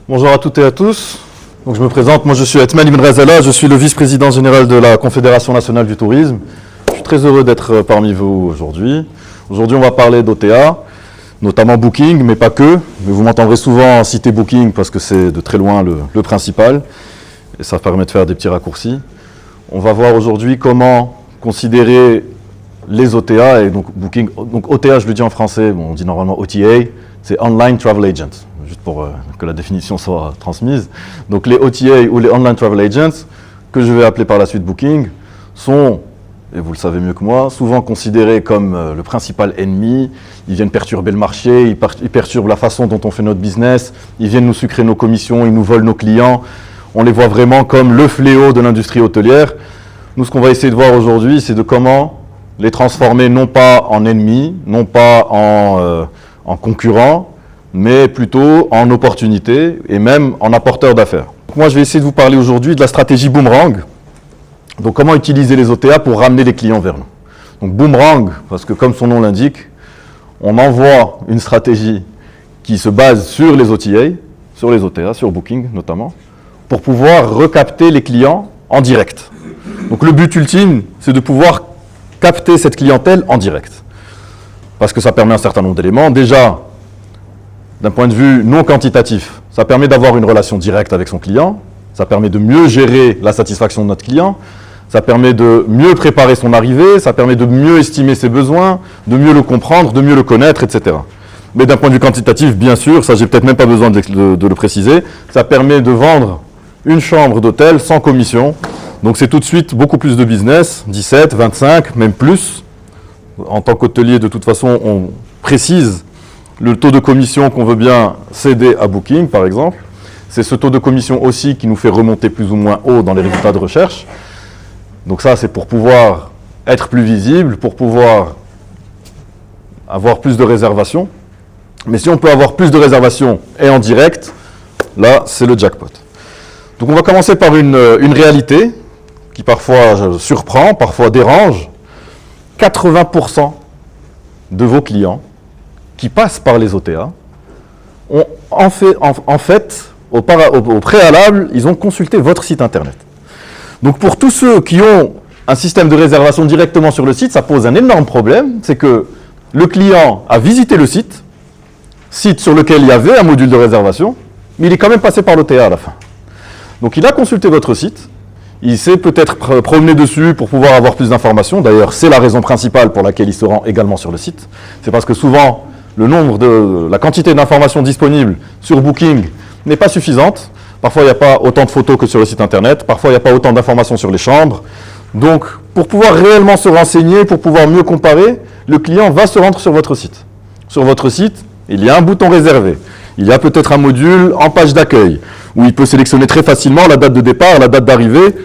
Bonjour à toutes et à tous. Donc je me présente, moi je suis Athman Ibn Razala, je suis le vice-président général de la Confédération nationale du tourisme. Je suis très heureux d'être parmi vous aujourd'hui. Aujourd'hui on va parler d'OTA, notamment Booking, mais pas que. Mais vous m'entendrez souvent citer Booking parce que c'est de très loin le principal. Et ça permet de faire des petits raccourcis. On va voir aujourd'hui comment considérer les OTA, et donc Booking, donc OTA je le dis en français, bon, on dit normalement OTA, c'est Online Travel Agent, juste pour que la définition soit transmise. Donc les OTA ou les Online Travel Agents, que je vais appeler par la suite Booking, sont, et vous le savez mieux que moi, souvent considérés comme le principal ennemi. Ils viennent perturber le marché, ils perturbent la façon dont on fait notre business, ils viennent nous sucrer nos commissions, ils nous volent nos clients. On les voit vraiment comme le fléau de l'industrie hôtelière. Nous, ce qu'on va essayer de voir aujourd'hui, c'est de comment les transformer non pas en ennemis, non pas en concurrents, mais plutôt en opportunités et même en apporteurs d'affaires. Moi, je vais essayer de vous parler aujourd'hui de la stratégie Boomerang. Donc, comment utiliser les OTA pour ramener les clients vers nous. Donc, Boomerang, parce que comme son nom l'indique, on envoie une stratégie qui se base sur les OTA, sur Booking notamment, pour pouvoir recapter les clients en direct. Donc, le but ultime, c'est de pouvoir capter cette clientèle en direct. Parce que ça permet un certain nombre d'éléments. Déjà, d'un point de vue non quantitatif, ça permet d'avoir une relation directe avec son client, ça permet de mieux gérer la satisfaction de notre client, ça permet de mieux préparer son arrivée, ça permet de mieux estimer ses besoins, de mieux le comprendre, de mieux le connaître, etc. Mais d'un point de vue quantitatif, bien sûr, ça j'ai peut-être même pas besoin de le préciser, ça permet de vendre une chambre d'hôtel sans commission. Donc c'est tout de suite beaucoup plus de business, 17, 25, même plus. En tant qu'hôtelier, de toute façon, on précise le taux de commission qu'on veut bien céder à Booking, par exemple. C'est ce taux de commission aussi qui nous fait remonter plus ou moins haut dans les résultats de recherche. Donc ça, c'est pour pouvoir être plus visible, pour pouvoir avoir plus de réservations. Mais si on peut avoir plus de réservations et en direct, là, c'est le jackpot. Donc on va commencer par une réalité qui parfois surprend, parfois dérange. 80% de vos clients qui passent par les OTA ont en fait, au préalable, ils ont consulté votre site internet. Donc pour tous ceux qui ont un système de réservation directement sur le site, ça pose un énorme problème, c'est que le client a visité le site sur lequel il y avait un module de réservation, mais il est quand même passé par l'OTA à la fin. Donc il a consulté votre site, il s'est peut-être promené dessus pour pouvoir avoir plus d'informations. D'ailleurs, c'est la raison principale pour laquelle il se rend également sur le site. C'est parce que souvent, la quantité d'informations disponibles sur Booking n'est pas suffisante. Parfois, il n'y a pas autant de photos que sur le site internet. Parfois, il n'y a pas autant d'informations sur les chambres. Donc, pour pouvoir réellement se renseigner, pour pouvoir mieux comparer, le client va se rendre sur votre site. Sur votre site, il y a un bouton réservé. Il y a peut-être un module en page d'accueil, où il peut sélectionner très facilement la date de départ, la date d'arrivée,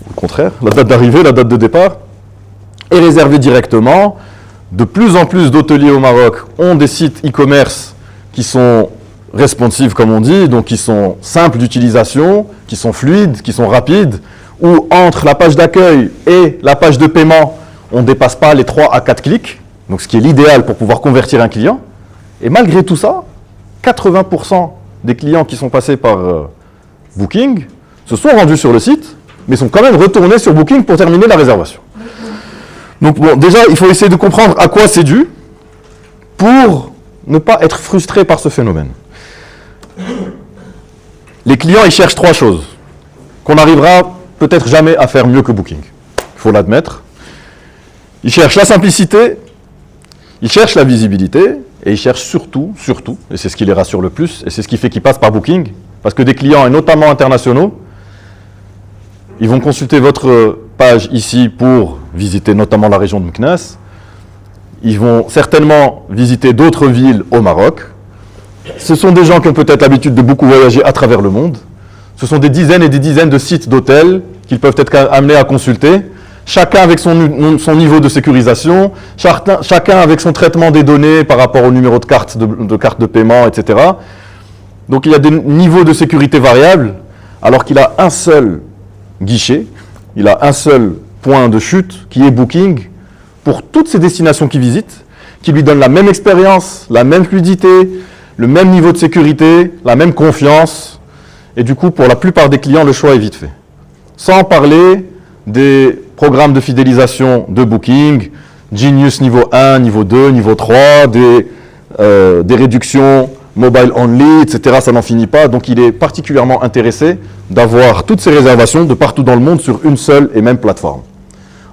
au contraire, la date d'arrivée, la date de départ, et réserver directement. De plus en plus d'hôteliers au Maroc ont des sites e-commerce qui sont responsive, comme on dit, donc qui sont simples d'utilisation, qui sont fluides, qui sont rapides, où entre la page d'accueil et la page de paiement, on ne dépasse pas les 3 à 4 clics, donc ce qui est l'idéal pour pouvoir convertir un client. Et malgré tout ça, 80% des clients qui sont passés par Booking se sont rendus sur le site, mais sont quand même retournés sur Booking pour terminer la réservation. Donc bon, déjà, il faut essayer de comprendre à quoi c'est dû pour ne pas être frustré par ce phénomène. Les clients, ils cherchent 3 choses qu'on n'arrivera peut-être jamais à faire mieux que Booking. Il faut l'admettre. Ils cherchent la simplicité, ils cherchent la visibilité, et ils cherchent surtout, et c'est ce qui les rassure le plus, et c'est ce qui fait qu'ils passent par Booking, parce que des clients, et notamment internationaux, ils vont consulter votre page ici pour visiter notamment la région de Meknès. Ils vont certainement visiter d'autres villes au Maroc. Ce sont des gens qui ont peut-être l'habitude de beaucoup voyager à travers le monde. Ce sont des dizaines et des dizaines de sites d'hôtels qu'ils peuvent être amenés à consulter. Chacun avec son niveau de sécurisation, chacun avec son traitement des données par rapport au numéro de carte de paiement, etc. Donc il y a des niveaux de sécurité variables, alors qu'il a un seul guichet, il a un seul point de chute qui est Booking pour toutes ces destinations qu'il visite, qui lui donne la même expérience, la même fluidité, le même niveau de sécurité, la même confiance, et du coup, pour la plupart des clients, le choix est vite fait. Sans parler des programmes de fidélisation de Booking, Genius niveau 1, niveau 2, niveau 3, des réductions mobile only, etc. Ça n'en finit pas. Donc, il est particulièrement intéressé d'avoir toutes ces réservations de partout dans le monde sur une seule et même plateforme.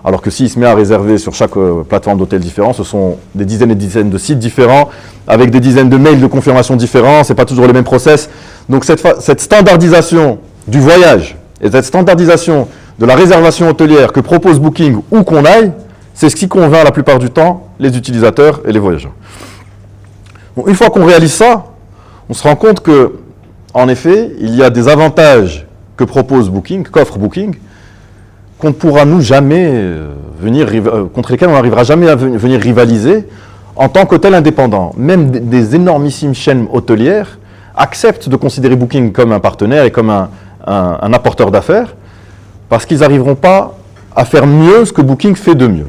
Alors que s'il se met à réserver sur chaque plateforme d'hôtel différent, ce sont des dizaines et des dizaines de sites différents, avec des dizaines de mails de confirmation différents, ce n'est pas toujours les mêmes process. Donc cette standardisation du voyage et cette standardisation de la réservation hôtelière que propose Booking où qu'on aille, c'est ce qui convainc la plupart du temps les utilisateurs et les voyageurs. Bon, une fois qu'on réalise ça, on se rend compte que, en effet, il y a des avantages que propose Booking, qu'offre Booking, qu'on ne pourra nous jamais contre lesquels on n'arrivera jamais à venir rivaliser en tant qu'hôtel indépendant. Même des énormissimes chaînes hôtelières acceptent de considérer Booking comme un partenaire et comme un apporteur d'affaires parce qu'ils n'arriveront pas à faire mieux ce que Booking fait de mieux.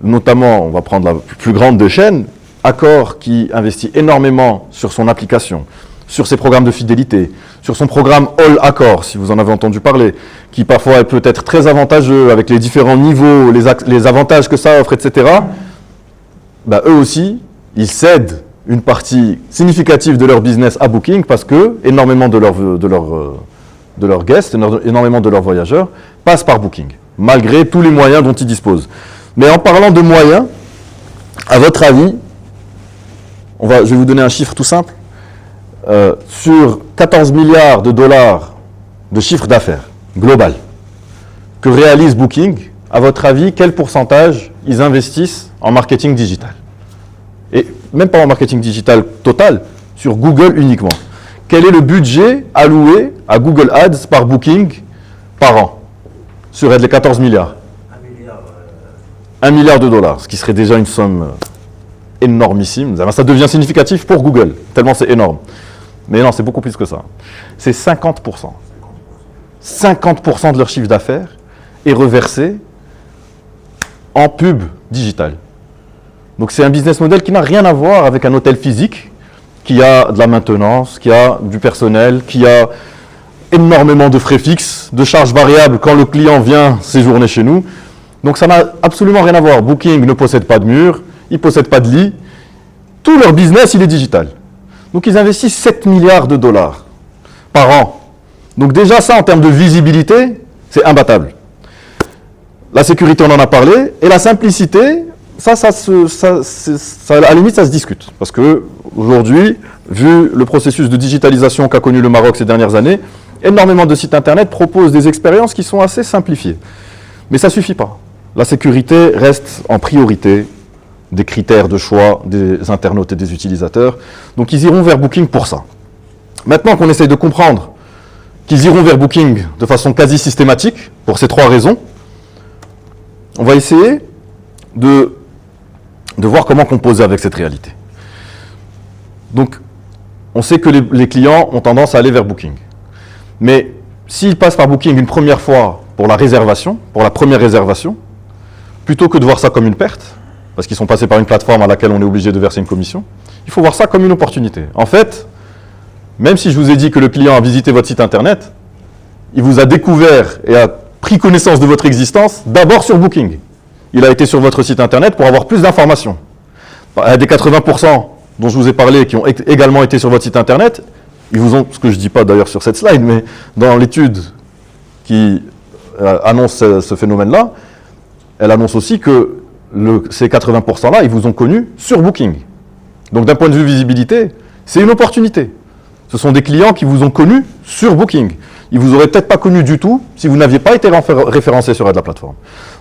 Notamment, on va prendre la plus grande des chaînes, Accor, qui investit énormément sur son application, sur ses programmes de fidélité, sur son programme All Accor, si vous en avez entendu parler, qui parfois peut être très avantageux avec les différents niveaux, les avantages que ça offre, etc. Ben, eux aussi, ils cèdent une partie significative de leur business à Booking parce que énormément de leurs guests, énormément de leurs voyageurs passent par Booking, malgré tous les moyens dont ils disposent. Mais en parlant de moyens, à votre avis, je vais vous donner un chiffre tout simple. Sur 14 milliards de dollars de chiffre d'affaires global que réalise Booking, à votre avis, quel pourcentage ils investissent en marketing digital? Et même pas en marketing digital total, sur Google uniquement. Quel est le budget alloué à Google Ads par Booking par an sur les 14 milliards? 1 milliard de dollars, ce qui serait déjà une somme énormissime. Ça devient significatif pour Google, tellement c'est énorme. Mais non, c'est beaucoup plus que ça. C'est 50%. 50% de leur chiffre d'affaires est reversé en pub digital. Donc c'est un business model qui n'a rien à voir avec un hôtel physique, qui a de la maintenance, qui a du personnel, qui a énormément de frais fixes, de charges variables quand le client vient séjourner chez nous. Donc ça n'a absolument rien à voir. Booking ne possède pas de mur, ils ne possèdent pas de lit. Tout leur business, il est digital. Donc ils investissent 7 milliards de dollars par an. Donc déjà ça, en termes de visibilité, c'est imbattable. La sécurité, on en a parlé. Et la simplicité, ça à la limite, ça se discute. Parce qu'aujourd'hui, vu le processus de digitalisation qu'a connu le Maroc ces dernières années, énormément de sites Internet proposent des expériences qui sont assez simplifiées. Mais ça ne suffit pas. La sécurité reste en priorité des critères de choix des internautes et des utilisateurs. Donc ils iront vers Booking pour ça. Maintenant qu'on essaye de comprendre qu'ils iront vers Booking de façon quasi systématique, pour ces trois raisons, on va essayer de voir comment composer avec cette réalité. Donc, on sait que les clients ont tendance à aller vers Booking. Mais s'ils passent par Booking une première fois pour la réservation, pour la première réservation, plutôt que de voir ça comme une perte, parce qu'ils sont passés par une plateforme à laquelle on est obligé de verser une commission, il faut voir ça comme une opportunité. En fait, même si je vous ai dit que le client a visité votre site internet, il vous a découvert et a pris connaissance de votre existence d'abord sur Booking. Il a été sur votre site internet pour avoir plus d'informations. Des 80% dont je vous ai parlé qui ont également été sur votre site internet, ils vous ont, ce que je ne dis pas d'ailleurs sur cette slide, mais dans l'étude qui annonce ce phénomène-là, elle annonce aussi que ces 80%-là, ils vous ont connu sur Booking. Donc d'un point de vue visibilité, c'est une opportunité. Ce sont des clients qui vous ont connu sur Booking. Ils ne vous auraient peut-être pas connu du tout si vous n'aviez pas été référencé sur la plateforme.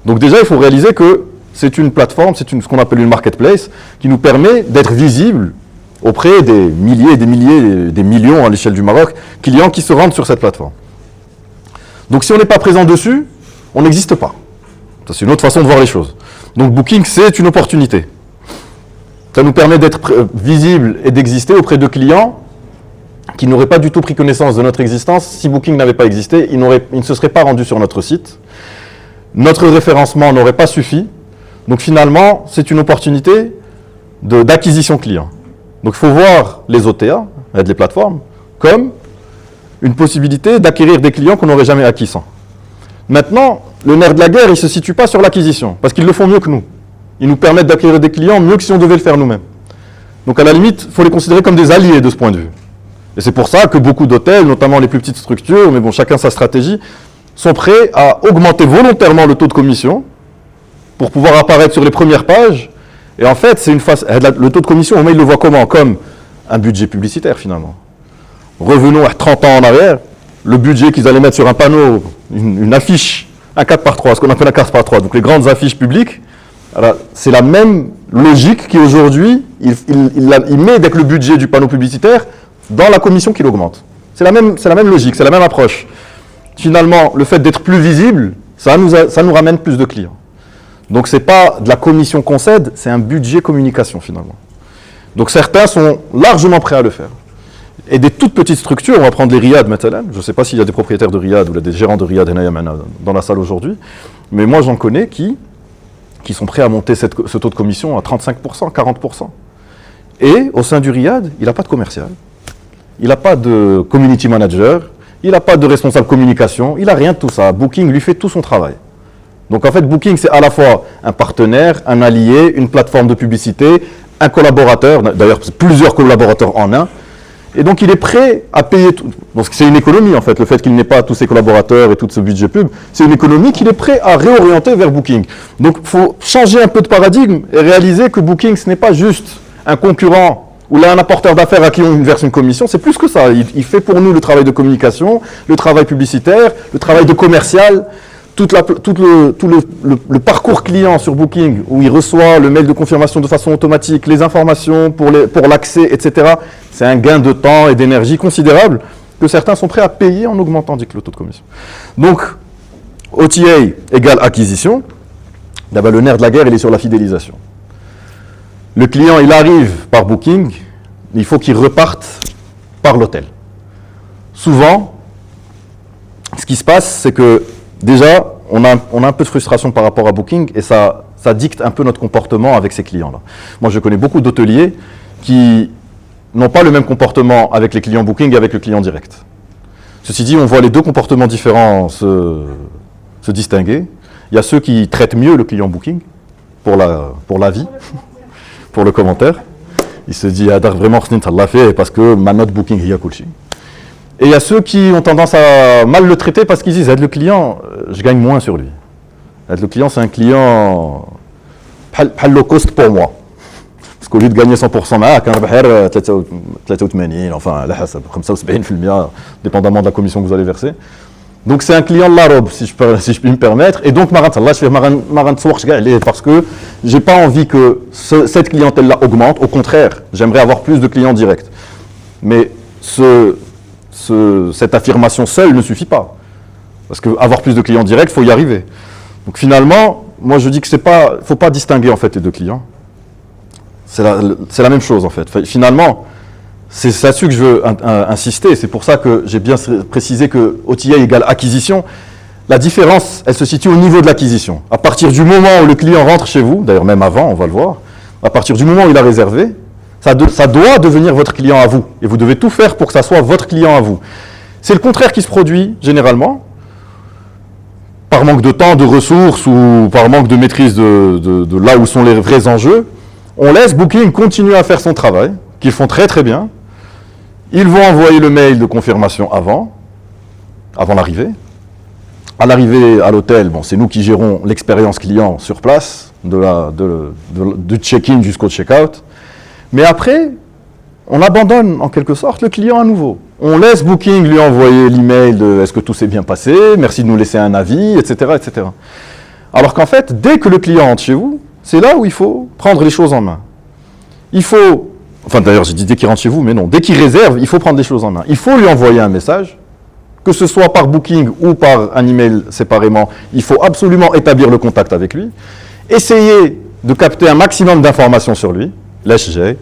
Donc déjà, il faut réaliser que c'est une plateforme, c'est ce qu'on appelle une marketplace, qui nous permet d'être visible auprès des milliers et des milliers, des millions à l'échelle du Maroc, clients qui se rendent sur cette plateforme. Donc si on n'est pas présent dessus, on n'existe pas. Ça, c'est une autre façon de voir les choses. Donc Booking, c'est une opportunité. Ça nous permet d'être visible et d'exister auprès de clients qui n'auraient pas du tout pris connaissance de notre existence. Si Booking n'avait pas existé, ils ne se seraient pas rendus sur notre site. Notre référencement n'aurait pas suffi. Donc finalement, c'est une opportunité d'acquisition client. Donc il faut voir les OTA, les plateformes, comme une possibilité d'acquérir des clients qu'on n'aurait jamais acquis sans. Maintenant, le nerf de la guerre, il ne se situe pas sur l'acquisition, parce qu'ils le font mieux que nous. Ils nous permettent d'acquérir des clients mieux que si on devait le faire nous-mêmes. Donc à la limite, il faut les considérer comme des alliés de ce point de vue. Et c'est pour ça que beaucoup d'hôtels, notamment les plus petites structures, mais bon, chacun sa stratégie, sont prêts à augmenter volontairement le taux de commission pour pouvoir apparaître sur les premières pages. Et en fait, c'est le taux de commission, au moins, ils le voient comment? Comme un budget publicitaire, finalement. Revenons à 30 ans en arrière, le budget qu'ils allaient mettre sur un panneau, une affiche, un 4x3, ce qu'on appelle un 4x3, donc les grandes affiches publiques, c'est la même logique qui aujourd'hui, il met avec le budget du panneau publicitaire dans la commission qu'il augmente. C'est la même logique, c'est la même approche. Finalement, le fait d'être plus visible, ça nous ramène plus de clients. Donc ce n'est pas de la commission qu'on cède, c'est un budget communication finalement. Donc certains sont largement prêts à le faire. Et des toutes petites structures, on va prendre les riads maintenant, je ne sais pas s'il y a des propriétaires de riads ou des gérants de riads dans la salle aujourd'hui, mais moi j'en connais qui sont prêts à monter ce taux de commission à 35%, 40%. Et au sein du riad, il n'a pas de commercial, il n'a pas de community manager, il n'a pas de responsable communication, il n'a rien de tout ça. Booking lui fait tout son travail. Donc en fait, Booking, c'est à la fois un partenaire, un allié, une plateforme de publicité, un collaborateur, d'ailleurs plusieurs collaborateurs en un. Et donc il est prêt à payer tout. Donc c'est une économie en fait, le fait qu'il n'ait pas tous ses collaborateurs et tout ce budget pub, c'est une économie qu'il est prêt à réorienter vers Booking. Donc il faut changer un peu de paradigme et réaliser que Booking, ce n'est pas juste un concurrent ou là un apporteur d'affaires à qui on verse une commission, c'est plus que ça. Il fait pour nous le travail de communication, le travail publicitaire, le travail de commercial, tout le parcours client sur Booking, où il reçoit le mail de confirmation de façon automatique, les informations pour l'accès, etc. C'est un gain de temps et d'énergie considérable que certains sont prêts à payer en augmentant le taux de commission. Donc, OTA égale acquisition. D'abord, le nerf de la guerre, il est sur la fidélisation. Le client, il arrive par Booking, il faut qu'il reparte par l'hôtel. Souvent, ce qui se passe, c'est que déjà, on a un peu de frustration par rapport à Booking et ça dicte un peu notre comportement avec ces clients-là. Moi, je connais beaucoup d'hôteliers qui n'ont pas le même comportement avec les clients Booking et avec le client direct. Ceci dit, on voit les deux comportements différents se distinguer. Il y a ceux qui traitent mieux le client Booking pour l'avis, pour le commentaire. Il se dit, ah, vraiment, ça l'a fait parce que ma note Booking, il y a cool. Et il y a ceux qui ont tendance à mal le traiter parce qu'ils disent, aide le client, je gagne moins sur lui. Aide le client, c'est un client low cost pour moi. Parce qu'au lieu de gagner 100%, enfin, 75%, dépendamment de la commission que vous allez verser. Donc c'est un client de la robe, si je puis me permettre. Et donc, parce que je n'ai pas envie que cette clientèle-là augmente. Au contraire, j'aimerais avoir plus de clients directs. Mais cette affirmation seule ne suffit pas. Parce qu'avoir plus de clients directs, il faut y arriver. Donc finalement, moi je dis que ne faut pas distinguer en fait les deux clients. C'est la même chose en fait. Finalement, c'est là-dessus que je veux insister. C'est pour ça que j'ai bien précisé que OTA égale acquisition. La différence, elle se situe au niveau de l'acquisition. À partir du moment où le client rentre chez vous, d'ailleurs même avant, on va le voir, à partir du moment où il a réservé, ça doit devenir votre client à vous. Et vous devez tout faire pour que ça soit votre client à vous. C'est le contraire qui se produit généralement, par manque de temps, de ressources ou par manque de maîtrise de là où sont les vrais enjeux. On laisse Booking continuer à faire son travail, qu'ils font très très bien. Ils vont envoyer le mail de confirmation avant l'arrivée. À l'arrivée à l'hôtel, bon, c'est nous qui gérons l'expérience client sur place, du check-in jusqu'au check-out. Mais après, on abandonne en quelque sorte le client à nouveau. On laisse Booking lui envoyer l'email de « Est-ce que tout s'est bien passé? Merci de nous laisser un avis, etc. etc. » Alors qu'en fait, dès que le client entre chez vous, c'est là où il faut prendre les choses en main. Il faut, enfin d'ailleurs j'ai dit dès qu'il rentre chez vous, mais non, dès qu'il réserve, il faut prendre les choses en main. Il faut lui envoyer un message, que ce soit par Booking ou par un email séparément, il faut absolument établir le contact avec lui, essayer de capter un maximum d'informations sur lui, l'HG,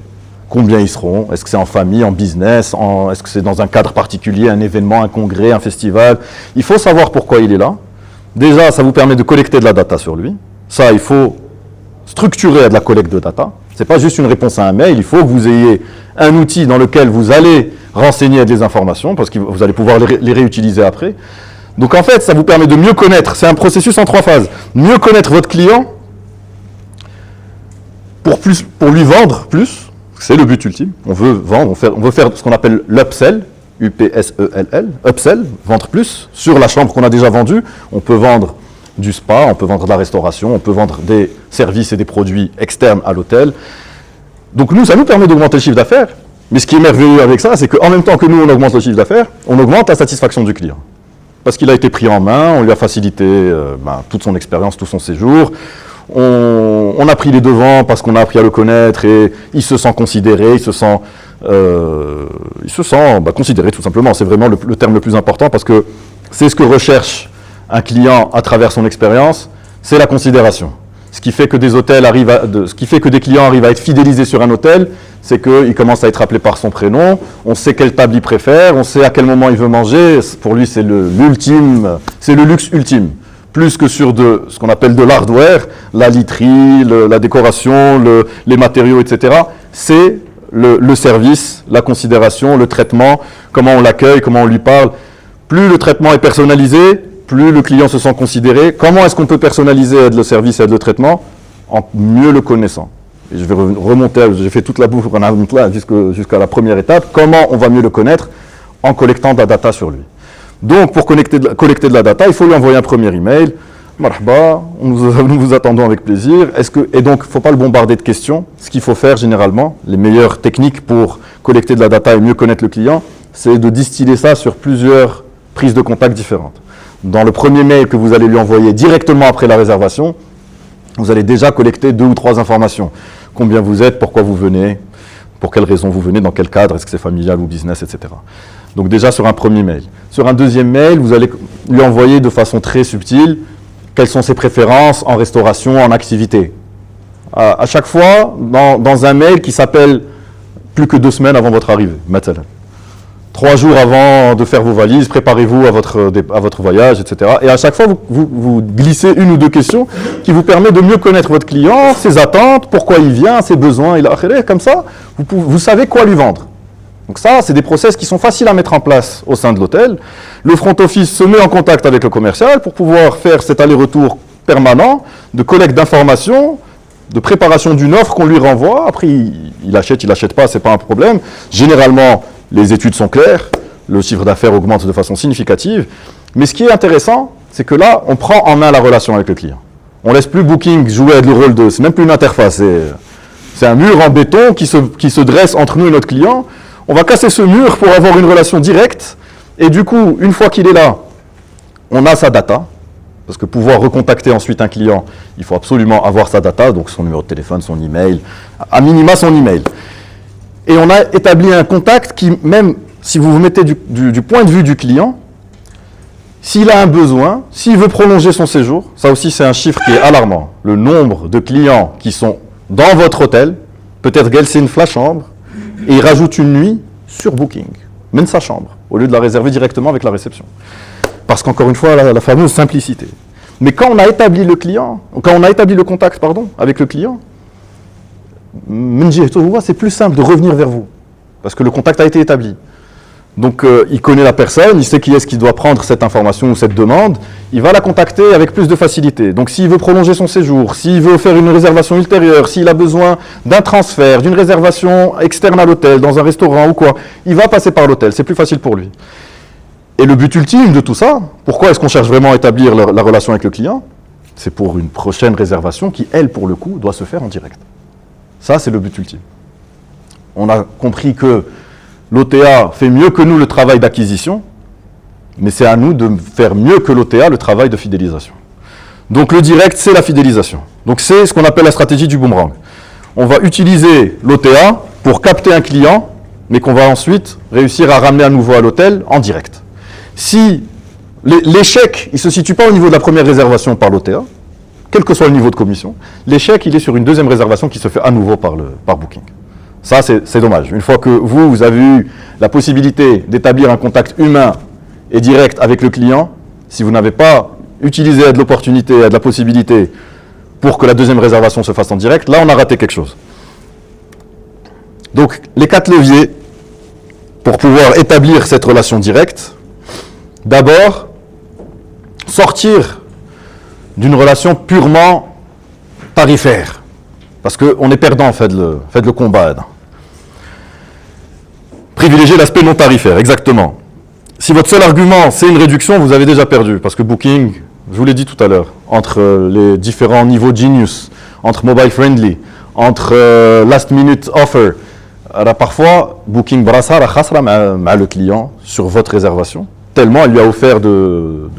combien ils seront, est-ce que c'est en famille, en business, est-ce que c'est dans un cadre particulier, un événement, un congrès, un festival. Il faut savoir pourquoi il est là. Déjà, ça vous permet de collecter de la data sur lui. Ça, il faut structurer de la collecte de data. Ce n'est pas juste une réponse à un mail, il faut que vous ayez un outil dans lequel vous allez renseigner des informations, parce que vous allez pouvoir les réutiliser après. Donc en fait, ça vous permet de mieux connaître, c'est un processus en 3 phases. Mieux connaître votre client, pour lui vendre plus, c'est le but ultime. On veut vendre, on veut faire ce qu'on appelle l'upsell, U-P-S-E-L-L, upsell, vendre plus sur la chambre qu'on a déjà vendue. On peut vendre du spa, on peut vendre de la restauration, on peut vendre des services et des produits externes à l'hôtel. Donc nous, ça nous permet d'augmenter le chiffre d'affaires. Mais ce qui est merveilleux avec ça, c'est qu'en même temps que nous, on augmente le chiffre d'affaires, on augmente la satisfaction du client. Parce qu'il a été pris en main, on lui a facilité toute son expérience, tout son séjour. On a pris les devants parce qu'on a appris à le connaître et il se sent considéré, il se sent considéré tout simplement. C'est vraiment le terme le plus important parce que c'est ce que recherche un client à travers son expérience, c'est la considération. Ce qui fait que des clients arrivent à être fidélisés sur un hôtel, c'est qu'ils commencent à être appelés par son prénom, on sait quelle table il préfère, on sait à quel moment il veut manger. Pour lui, c'est le luxe ultime. Plus que sur ce qu'on appelle de l'hardware, la literie, la décoration, les matériaux, etc. C'est le service, la considération, le traitement, comment on l'accueille, comment on lui parle. Plus le traitement est personnalisé, plus le client se sent considéré. Comment est-ce qu'on peut personnaliser le service et le traitement? En mieux le connaissant. Et je vais remonter, j'ai fait toute la boucle qu'on a là jusqu'à la première étape. Comment on va mieux le connaître? En collectant de la data sur lui. Donc, pour collecter de la data, il faut lui envoyer un premier email. Marhaba, nous vous attendons avec plaisir. Et donc, il ne faut pas le bombarder de questions. Ce qu'il faut faire généralement, les meilleures techniques pour collecter de la data et mieux connaître le client, c'est de distiller ça sur plusieurs prises de contact différentes. Dans le premier mail que vous allez lui envoyer directement après la réservation, vous allez déjà collecter 2 ou 3 informations. Combien vous êtes, pourquoi vous venez, pour quelles raisons vous venez, dans quel cadre, est-ce que c'est familial ou business, etc. Donc déjà sur un premier mail. Sur un deuxième mail, vous allez lui envoyer de façon très subtile quelles sont ses préférences en restauration, en activité. À chaque fois, dans un mail qui s'appelle plus que 2 semaines avant votre arrivée, maintenant. 3 jours avant de faire vos valises, préparez-vous à votre voyage, etc. Et à chaque fois, vous glissez 1 ou 2 questions qui vous permettent de mieux connaître votre client, ses attentes, pourquoi il vient, ses besoins, comme ça, vous savez quoi lui vendre. Donc ça, c'est des process qui sont faciles à mettre en place au sein de l'hôtel. Le front office se met en contact avec le commercial pour pouvoir faire cet aller-retour permanent de collecte d'informations, de préparation d'une offre qu'on lui renvoie. Après, il achète pas, c'est pas un problème. Généralement, les études sont claires, le chiffre d'affaires augmente de façon significative. Mais ce qui est intéressant, c'est que là, on prend en main la relation avec le client. On ne laisse plus Booking jouer le rôle c'est même plus une interface, c'est un mur en béton qui se dresse entre nous et notre client. On va casser ce mur pour avoir une relation directe. Et du coup, une fois qu'il est là, on a sa data. Parce que pouvoir recontacter ensuite un client, il faut absolument avoir sa data, donc son numéro de téléphone, son email, à minima son email. Et on a établi un contact qui, même si vous vous mettez du point de vue du client, s'il a un besoin, s'il veut prolonger son séjour, ça aussi c'est un chiffre qui est alarmant. Le nombre de clients qui sont dans votre hôtel, peut-être Gelsin la chambre, et il rajoute une nuit sur Booking, même sa chambre, au lieu de la réserver directement avec la réception. Parce qu'encore une fois, la fameuse simplicité. Mais quand on a établi le contact avec le client, c'est plus simple de revenir vers vous, parce que le contact a été établi. Donc il connaît la personne, il sait qui est-ce qui doit prendre cette information ou cette demande, il va la contacter avec plus de facilité. Donc s'il veut prolonger son séjour, s'il veut faire une réservation ultérieure, s'il a besoin d'un transfert, d'une réservation externe à l'hôtel, dans un restaurant ou quoi, il va passer par l'hôtel, c'est plus facile pour lui. Et le but ultime de tout ça, pourquoi est-ce qu'on cherche vraiment à établir la relation avec le client? C'est pour une prochaine réservation qui, elle, pour le coup, doit se faire en direct. Ça, c'est le but ultime. On a compris que l'OTA fait mieux que nous le travail d'acquisition, mais c'est à nous de faire mieux que l'OTA le travail de fidélisation. Donc le direct, c'est la fidélisation. Donc c'est ce qu'on appelle la stratégie du boomerang. On va utiliser l'OTA pour capter un client, mais qu'on va ensuite réussir à ramener à nouveau à l'hôtel en direct. Si l'échec, il ne se situe pas au niveau de la première réservation par l'OTA, quel que soit le niveau de commission, l'échec, il est sur une deuxième réservation qui se fait à nouveau par Booking. Ça, c'est dommage. Une fois que vous avez eu la possibilité d'établir un contact humain et direct avec le client, si vous n'avez pas utilisé de l'opportunité, de la possibilité pour que la deuxième réservation se fasse en direct, là, on a raté quelque chose. Donc, les 4 leviers pour pouvoir établir cette relation directe. D'abord, sortir d'une relation purement tarifaire. Parce qu'on est perdant, faites le combat. Privilégier l'aspect non tarifaire, exactement. Si votre seul argument, c'est une réduction, vous avez déjà perdu. Parce que Booking, je vous l'ai dit tout à l'heure, entre les différents niveaux Genius, entre mobile friendly, entre last minute offer, alors parfois, Booking brassard la khasra le client sur votre réservation, tellement elle lui a offert de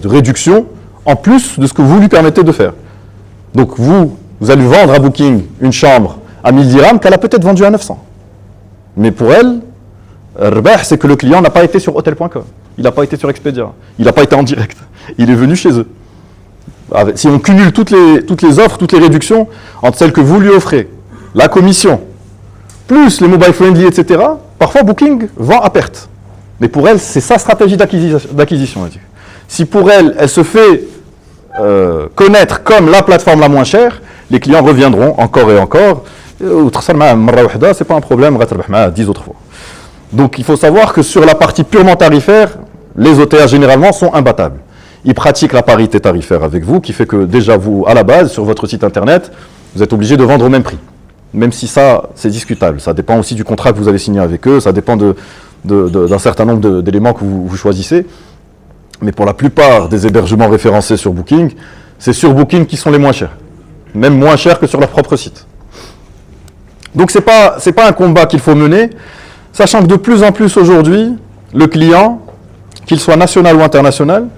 réduction en plus de ce que vous lui permettez de faire. Donc vous allez vendre à Booking une chambre à 1000 dirhams qu'elle a peut-être vendue à 900. Mais pour elle, c'est que le client n'a pas été sur hotel.com, il n'a pas été sur Expedia, il n'a pas été en direct, il est venu chez eux. Si on cumule toutes les offres, toutes les réductions entre celles que vous lui offrez, la commission, plus les mobile friendly, etc., parfois Booking vend à perte. Mais pour elle, c'est sa stratégie d'acquisition. Si pour elle, elle se fait connaître comme la plateforme la moins chère, les clients reviendront encore et encore. C'est pas un problème, 10 autres fois. Donc il faut savoir que sur la partie purement tarifaire, les OTA généralement sont imbattables. Ils pratiquent la parité tarifaire avec vous, qui fait que déjà vous, à la base, sur votre site internet, vous êtes obligé de vendre au même prix. Même si ça, c'est discutable. Ça dépend aussi du contrat que vous avez signé avec eux, ça dépend d'un certain nombre d'éléments que vous choisissez. Mais pour la plupart des hébergements référencés sur Booking, c'est sur Booking qui sont les moins chers. Même moins chers que sur leur propre site. Donc c'est pas un combat qu'il faut mener, sachant que de plus en plus aujourd'hui, le client, qu'il soit national ou international,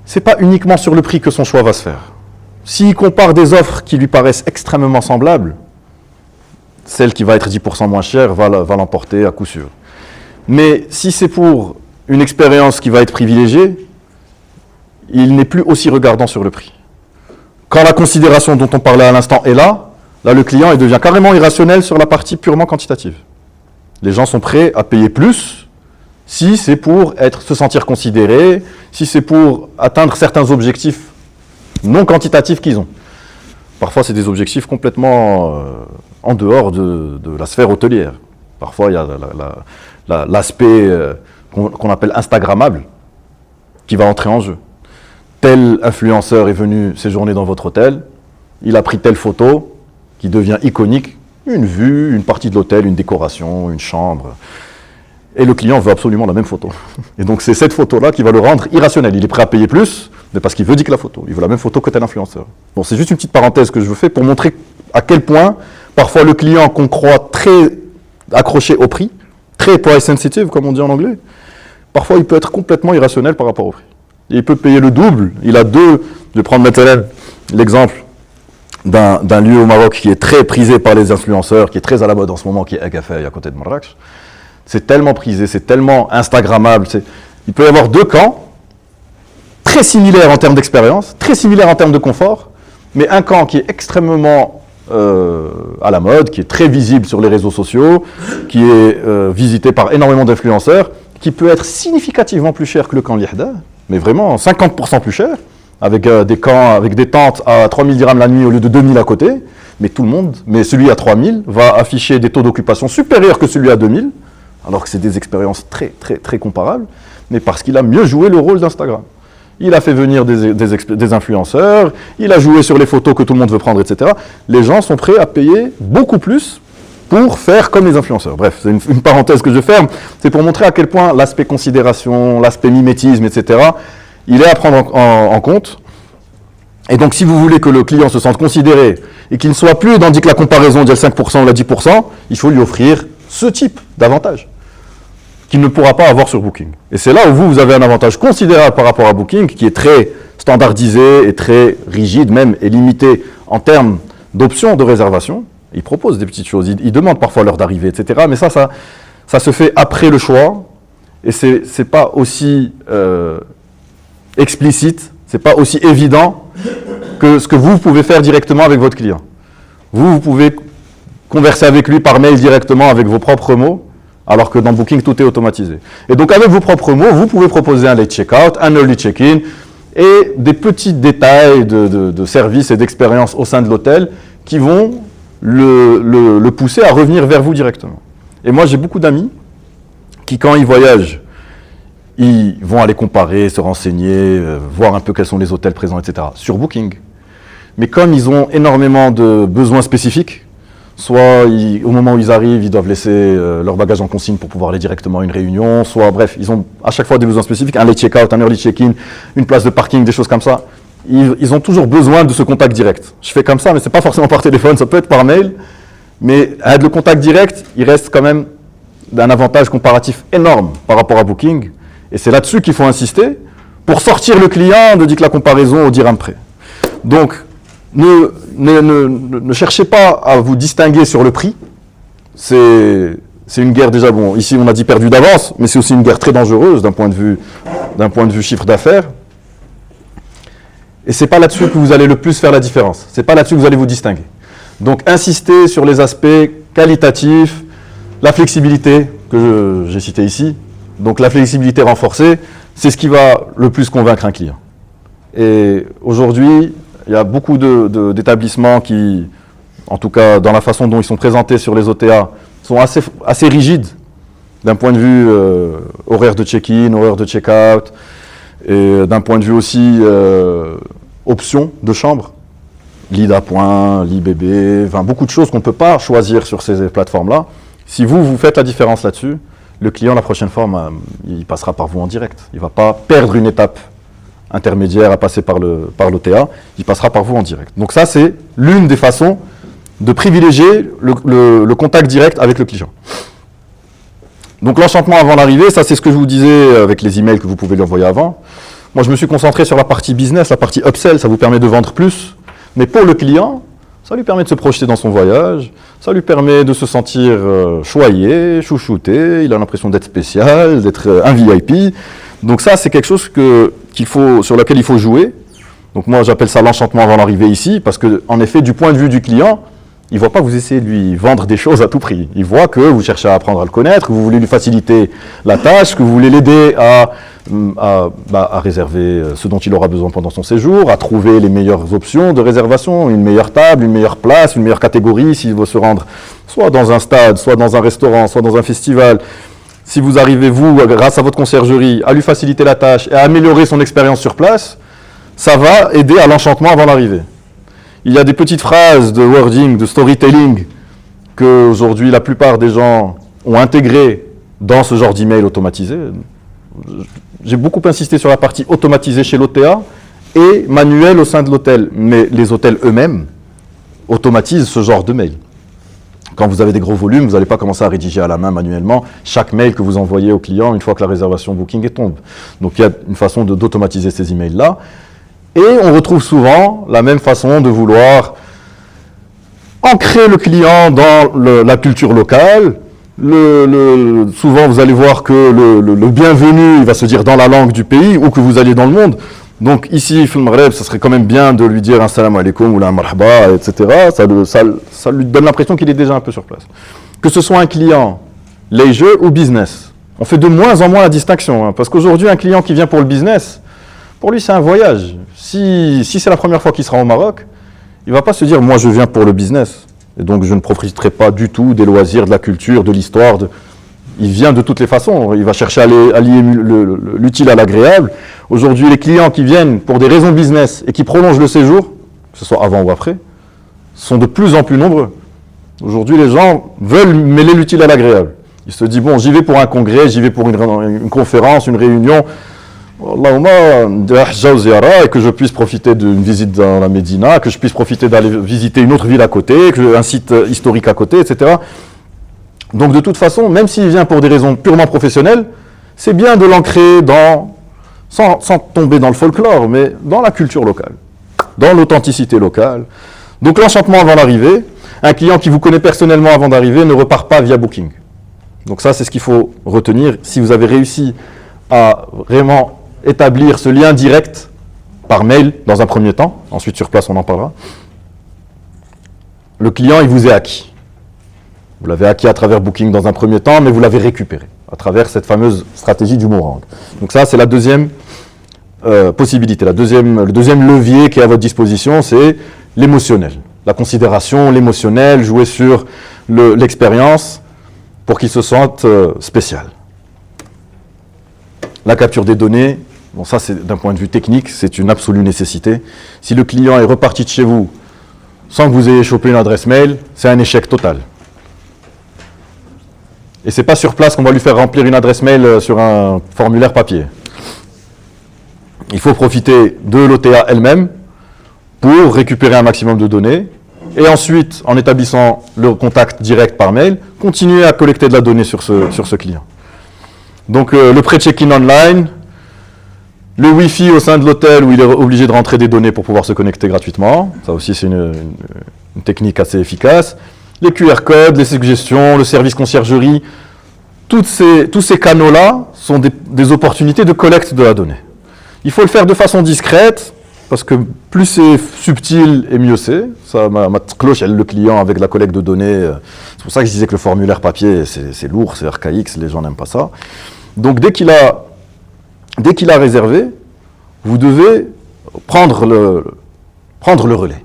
c'est pas uniquement sur le prix que son choix va se faire. S'il compare des offres qui lui paraissent extrêmement semblables, celle qui va être 10% moins chère va l'emporter à coup sûr. Mais si c'est pour une expérience qui va être privilégiée, il n'est plus aussi regardant sur le prix. Quand la considération dont on parlait à l'instant est là, le client il devient carrément irrationnel sur la partie purement quantitative. Les gens sont prêts à payer plus si c'est pour se sentir considérés, si c'est pour atteindre certains objectifs non quantitatifs qu'ils ont. Parfois, c'est des objectifs complètement en dehors de la sphère hôtelière. Parfois, il y a l'aspect qu'on appelle instagrammable qui va entrer en jeu. Tel influenceur est venu séjourner dans votre hôtel, il a pris telle photo qui devient iconique, une vue, une partie de l'hôtel, une décoration, une chambre. Et le client veut absolument la même photo. Et donc c'est cette photo-là qui va le rendre irrationnel. Il est prêt à payer plus, mais parce qu'il veut dire que la photo. Il veut la même photo que tel influenceur. Bon, c'est juste une petite parenthèse que je vous fais pour montrer à quel point, parfois le client qu'on croit très accroché au prix, très price sensitive, comme on dit en anglais, parfois il peut être complètement irrationnel par rapport au prix. Et il peut payer le double. Il a je vais prendre maintenant l'exemple d'un lieu au Maroc qui est très prisé par les influenceurs, qui est très à la mode en ce moment, qui est Agafay, à côté de Marrakech. C'est tellement prisé, c'est tellement instagrammable. Il peut y avoir deux camps, très similaires en termes d'expérience, très similaires en termes de confort, mais un camp qui est extrêmement à la mode, qui est très visible sur les réseaux sociaux, qui est visité par énormément d'influenceurs, qui peut être significativement plus cher que le camp Lihda, mais vraiment 50% plus cher, avec des camps, avec des tentes à 3000 dirhams la nuit au lieu de 2000 à côté, mais celui à 3000 va afficher des taux d'occupation supérieurs que celui à 2000, alors que c'est des expériences très, très, très comparables, mais parce qu'il a mieux joué le rôle d'Instagram. Il a fait venir des influenceurs, il a joué sur les photos que tout le monde veut prendre, etc. Les gens sont prêts à payer beaucoup plus pour faire comme les influenceurs. Bref, c'est une parenthèse que je ferme. C'est pour montrer à quel point l'aspect considération, l'aspect mimétisme, etc., il est à prendre en compte. Et donc, si vous voulez que le client se sente considéré et qu'il ne soit plus dans la comparaison de 5% ou la 10%, il faut lui offrir ce type d'avantage qu'il ne pourra pas avoir sur Booking. Et c'est là où vous avez un avantage considérable par rapport à Booking, qui est très standardisé et très rigide même, et limité en termes d'options de réservation. Il propose des petites choses, il demande parfois l'heure d'arrivée, etc. Mais ça se fait après le choix, et c'est pas aussi explicite, c'est pas aussi évident que ce que vous pouvez faire directement avec votre client. Vous pouvez converser avec lui par mail directement avec vos propres mots, alors que dans Booking, tout est automatisé. Et donc, avec vos propres mots, vous pouvez proposer un late check-out, un early check-in, et des petits détails de services et d'expérience au sein de l'hôtel qui vont le pousser à revenir vers vous directement. Et moi, j'ai beaucoup d'amis qui, quand ils voyagent, ils vont aller comparer, se renseigner, voir un peu quels sont les hôtels présents, etc. sur Booking. Mais comme ils ont énormément de besoins spécifiques, soit au moment où ils arrivent, ils doivent laisser leur bagage en consigne pour pouvoir aller directement à une réunion, soit bref, ils ont à chaque fois des besoins spécifiques, un late check-out, un early check-in, une place de parking, des choses comme ça. Ils ont toujours besoin de ce contact direct. Je fais comme ça, mais c'est pas forcément par téléphone, ça peut être par mail. Mais avec le contact direct, il reste quand même d'un avantage comparatif énorme par rapport à Booking. Et c'est là-dessus qu'il faut insister pour sortir le client de la comparaison au dirham près. Donc, ne cherchez pas à vous distinguer sur le prix. C'est une guerre déjà, bon, ici on a dit perdue d'avance, mais c'est aussi une guerre très dangereuse d'un point de vue chiffre d'affaires. Et c'est pas là-dessus que vous allez le plus faire la différence. C'est pas là-dessus que vous allez vous distinguer. Donc, insistez sur les aspects qualitatifs, la flexibilité que j'ai citée ici. Donc, la flexibilité renforcée, c'est ce qui va le plus convaincre un client. Et aujourd'hui, il y a beaucoup d'établissements qui, en tout cas dans la façon dont ils sont présentés sur les OTA, sont assez rigides d'un point de vue horaire de check-in, horaire de check-out, et d'un point de vue aussi options de chambre, lit d'appoint, lit bébé, enfin beaucoup de choses qu'on ne peut pas choisir sur ces plateformes-là. Si vous faites la différence là-dessus, le client, la prochaine fois, il passera par vous en direct. Il ne va pas perdre une étape intermédiaire à passer par l'OTA, il passera par vous en direct. Donc ça, c'est l'une des façons de privilégier le contact direct avec le client. Donc l'enchantement avant l'arrivée, ça c'est ce que je vous disais avec les emails que vous pouvez lui envoyer avant. Moi, je me suis concentré sur la partie business, la partie upsell, ça vous permet de vendre plus. Mais pour le client, ça lui permet de se projeter dans son voyage, ça lui permet de se sentir choyé, chouchouté, il a l'impression d'être spécial, d'être un VIP. Donc ça, c'est quelque chose sur lequel il faut jouer. Donc moi, j'appelle ça l'enchantement avant l'arrivée ici, parce que en effet, du point de vue du client, il ne voit pas que vous essayez de lui vendre des choses à tout prix. Il voit que vous cherchez à apprendre à le connaître, que vous voulez lui faciliter la tâche, que vous voulez l'aider à réserver ce dont il aura besoin pendant son séjour, à trouver les meilleures options de réservation, une meilleure table, une meilleure place, une meilleure catégorie, s'il veut se rendre soit dans un stade, soit dans un restaurant, soit dans un festival. Si vous arrivez, vous, grâce à votre conciergerie, à lui faciliter la tâche et à améliorer son expérience sur place, ça va aider à l'enchantement avant l'arrivée. Il y a des petites phrases de wording, de storytelling, que aujourd'hui la plupart des gens ont intégrées dans ce genre d'email automatisé. J'ai beaucoup insisté sur la partie automatisée chez l'OTA et manuelle au sein de l'hôtel. Mais les hôtels eux-mêmes automatisent ce genre de mail. Quand vous avez des gros volumes, vous n'allez pas commencer à rédiger à la main manuellement chaque mail que vous envoyez au client une fois que la réservation Booking est tombe. Donc il y a une façon d'automatiser ces emails-là. Et on retrouve souvent la même façon de vouloir ancrer le client dans la culture locale. Souvent, vous allez voir que le bienvenu, il va se dire dans la langue du pays ou que vous allez dans le monde. Donc ici, au Maghreb, ça serait quand même bien de lui dire un salam alaikum ou la marhaba, etc. Ça lui donne l'impression qu'il est déjà un peu sur place. Que ce soit un client leisure ou business. On fait de moins en moins la distinction. Parce qu'aujourd'hui, un client qui vient pour le business, pour lui, c'est un voyage. Si c'est la première fois qu'il sera au Maroc, il ne va pas se dire « moi, je viens pour le business ». Et donc, je ne profiterai pas du tout des loisirs, de la culture, de l'histoire. Il vient de toutes les façons. Il va chercher à lier l'utile à l'agréable. Aujourd'hui, les clients qui viennent pour des raisons business et qui prolongent le séjour, que ce soit avant ou après, sont de plus en plus nombreux. Aujourd'hui, les gens veulent mêler l'utile à l'agréable. Ils se disent « bon, j'y vais pour un congrès, j'y vais pour une conférence, une réunion ». Et que je puisse profiter d'une visite dans la Médina, que je puisse profiter d'aller visiter une autre ville à côté, un site historique à côté, etc. Donc de toute façon, même s'il vient pour des raisons purement professionnelles, c'est bien de l'ancrer sans tomber dans le folklore, mais dans la culture locale, dans l'authenticité locale. Donc l'enchantement avant l'arrivée, un client qui vous connaît personnellement avant d'arriver ne repart pas via Booking. Donc ça, c'est ce qu'il faut retenir. Si vous avez réussi à vraiment établir ce lien direct par mail dans un premier temps, ensuite sur place on en parlera, le client il vous est acquis. Vous l'avez acquis à travers Booking dans un premier temps, mais vous l'avez récupéré à travers cette fameuse stratégie du boomerang. Donc ça c'est la deuxième possibilité, le deuxième levier qui est à votre disposition, c'est l'émotionnel. la considération, l'émotionnel, jouer sur l'expérience pour qu'il se sente spécial. La capture des données, bon ça c'est d'un point de vue technique, c'est une absolue nécessité. Si le client est reparti de chez vous sans que vous ayez chopé une adresse mail, c'est un échec total. Et ce n'est pas sur place qu'on va lui faire remplir une adresse mail sur un formulaire papier. Il faut profiter de l'OTA elle-même pour récupérer un maximum de données et ensuite, en établissant le contact direct par mail, continuer à collecter de la donnée sur ce client. Donc le pré-check-in online, le Wi-Fi au sein de l'hôtel où il est obligé de rentrer des données pour pouvoir se connecter gratuitement, ça aussi c'est une technique assez efficace. Les QR codes, les suggestions, le service conciergerie, tous ces canaux-là sont des opportunités de collecte de la donnée. Il faut le faire de façon discrète, parce que plus c'est subtil et mieux c'est. Ça, ma cloche, elle le client avec la collecte de données. C'est pour ça que je disais que le formulaire papier, c'est lourd, c'est archaïque, les gens n'aiment pas ça. Donc dès qu'il a réservé, vous devez prendre le relais.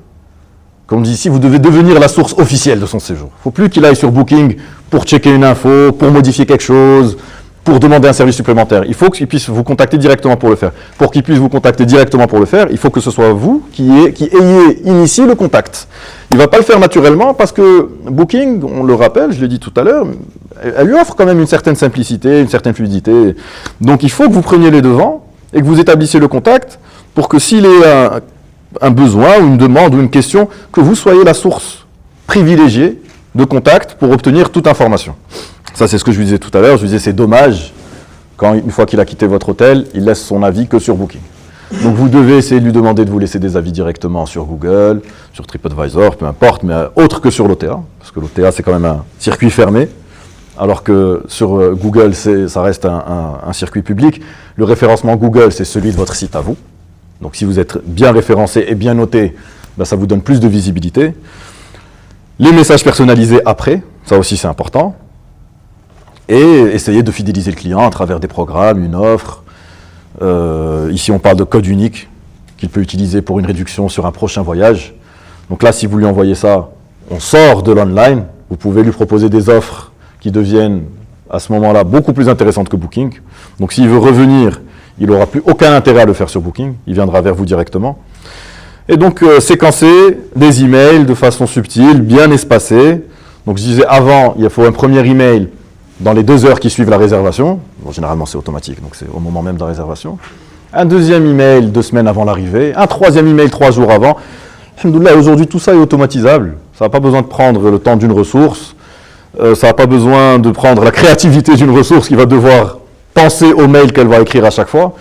Comme dit ici, vous devez devenir la source officielle de son séjour. Il ne faut plus qu'il aille sur Booking pour checker une info, pour modifier quelque chose, pour demander un service supplémentaire. Il faut qu'il puisse vous contacter directement pour le faire. Pour qu'il puisse vous contacter directement pour le faire, il faut que ce soit vous qui ayez initié le contact. Il ne va pas le faire naturellement parce que Booking, on le rappelle, je l'ai dit tout à l'heure, elle lui offre quand même une certaine simplicité, une certaine fluidité. Donc il faut que vous preniez les devants et que vous établissiez le contact pour que s'il y a un besoin ou une demande ou une question, que vous soyez la source privilégiée de contact pour obtenir toute information. Ça, c'est ce que je vous disais tout à l'heure. Je vous disais, c'est dommage quand, une fois qu'il a quitté votre hôtel, il laisse son avis que sur Booking. Donc, vous devez essayer de lui demander de vous laisser des avis directement sur Google, sur TripAdvisor, peu importe, mais autre que sur l'OTA, parce que l'OTA, c'est quand même un circuit fermé, alors que sur Google, ça reste un circuit public. Le référencement Google, c'est celui de votre site à vous. Donc, si vous êtes bien référencé et bien noté, ben, ça vous donne plus de visibilité. Les messages personnalisés après, ça aussi, c'est important. Et essayer de fidéliser le client à travers des programmes, une offre. Ici, on parle de code unique qu'il peut utiliser pour une réduction sur un prochain voyage. Donc là, si vous lui envoyez ça, on sort de l'online. Vous pouvez lui proposer des offres qui deviennent, à ce moment-là, beaucoup plus intéressantes que Booking. Donc s'il veut revenir, il n'aura plus aucun intérêt à le faire sur Booking. Il viendra vers vous directement. Et donc, séquencer des emails de façon subtile, bien espacée. Donc je disais, avant, il faut un premier email dans les 2 heures qui suivent la réservation. Bon, généralement, c'est automatique, donc c'est au moment même de la réservation. Un deuxième email 2 semaines avant l'arrivée. Un troisième email 3 jours avant. Alhamdoulilah, aujourd'hui, tout ça est automatisable. Ça n'a pas besoin de prendre le temps d'une ressource. Ça n'a pas besoin de prendre la créativité d'une ressource qui va devoir penser au mail qu'elle va écrire à chaque fois.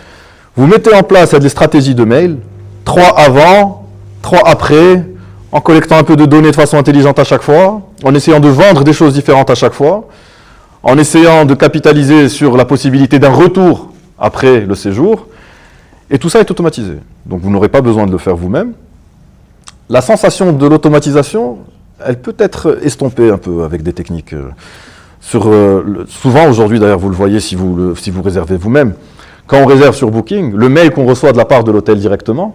Vous mettez en place des stratégies de mail. 3 avant, 3 après, en collectant un peu de données de façon intelligente à chaque fois, en essayant de vendre des choses différentes à chaque fois, en essayant de capitaliser sur la possibilité d'un retour après le séjour, et tout ça est automatisé. Donc vous n'aurez pas besoin de le faire vous-même. La sensation de l'automatisation, elle peut être estompée un peu avec des techniques. Souvent aujourd'hui, d'ailleurs, vous le voyez si vous réservez vous-même, quand on réserve sur Booking, le mail qu'on reçoit de la part de l'hôtel directement,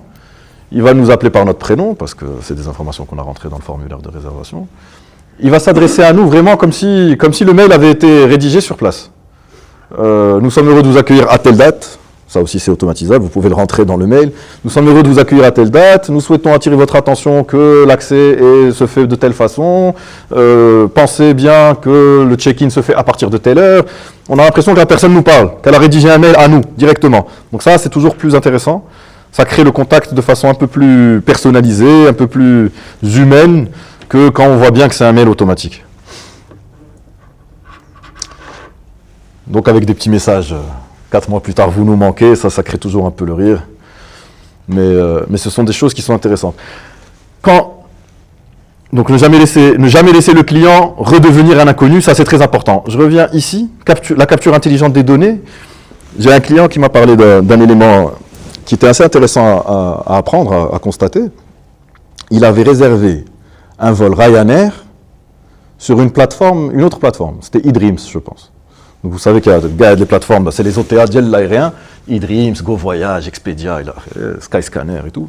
il va nous appeler par notre prénom, parce que c'est des informations qu'on a rentrées dans le formulaire de réservation. Il va s'adresser à nous vraiment comme si le mail avait été rédigé sur place. Nous sommes heureux de vous accueillir à telle date. Ça aussi, c'est automatisable, vous pouvez le rentrer dans le mail. Nous sommes heureux de vous accueillir à telle date. Nous souhaitons attirer votre attention que l'accès se fait de telle façon. Pensez bien que le check-in se fait à partir de telle heure. On a l'impression que la personne nous parle, qu'elle a rédigé un mail à nous, directement. Donc ça, c'est toujours plus intéressant. Ça crée le contact de façon un peu plus personnalisée, un peu plus humaine, que quand on voit bien que c'est un mail automatique. Donc avec des petits messages, 4 mois plus tard, vous nous manquez, ça crée toujours un peu le rire. Mais ce sont des choses qui sont intéressantes. Donc ne jamais laisser le client redevenir un inconnu, ça c'est très important. Je reviens ici, la capture intelligente des données. J'ai un client qui m'a parlé d'un élément qui était assez intéressant à apprendre, à constater. Il avait réservé un vol Ryanair sur une autre plateforme. C'était eDreams, je pense. Donc vous savez qu'il y a des plateformes, c'est les OTA de l'aérien, eDreams, GoVoyage, Expedia, Skyscanner et tout.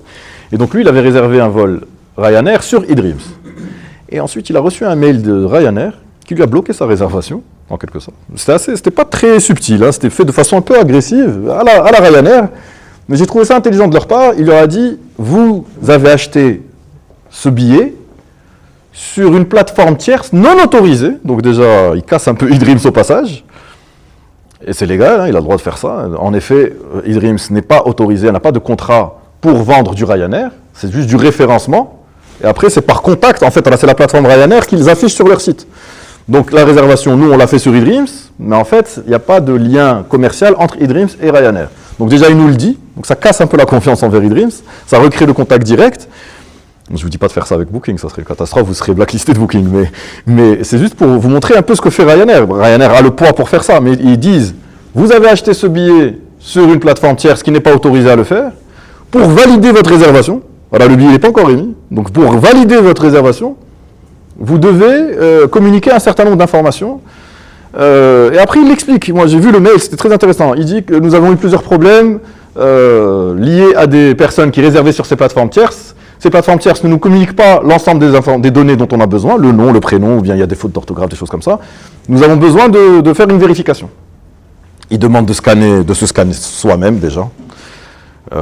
Et donc lui, il avait réservé un vol Ryanair sur eDreams. Et ensuite, il a reçu un mail de Ryanair qui lui a bloqué sa réservation, en quelque sorte. C'était pas très subtil, hein, c'était fait de façon un peu agressive, à la Ryanair. Mais j'ai trouvé ça intelligent de leur part. Il leur a dit, vous avez acheté ce billet sur une plateforme tierce non autorisée. Donc déjà, il casse un peu eDreams au passage. Et c'est légal, hein, il a le droit de faire ça. En effet, eDreams n'est pas autorisé, elle n'a pas de contrat pour vendre du Ryanair. C'est juste du référencement. Et après, c'est par contact. En fait, c'est la plateforme Ryanair qu'ils affichent sur leur site. Donc la réservation, nous, on l'a fait sur eDreams. Mais en fait, il n'y a pas de lien commercial entre eDreams et Ryanair. Donc déjà, il nous le dit. Donc ça casse un peu la confiance envers eDreams. Ça recrée le contact direct. Je ne vous dis pas de faire ça avec Booking, ça serait une catastrophe, vous serez blacklisté de Booking. Mais c'est juste pour vous montrer un peu ce que fait Ryanair. Ryanair a le poids pour faire ça, mais ils disent, vous avez acheté ce billet sur une plateforme tierce qui n'est pas autorisée à le faire, pour valider votre réservation. Voilà, le billet n'est pas encore émis. Donc pour valider votre réservation, vous devez communiquer un certain nombre d'informations. Et après, il l'explique. Moi, j'ai vu le mail, c'était très intéressant. Il dit que nous avons eu plusieurs problèmes liés à des personnes qui réservaient sur ces plateformes tierces. Ces plateformes tierces ne nous communiquent pas l'ensemble des données dont on a besoin, le nom, le prénom, ou bien il y a des fautes d'orthographe, des choses comme ça. Nous avons besoin de faire une vérification. Il demande de se scanner soi-même déjà,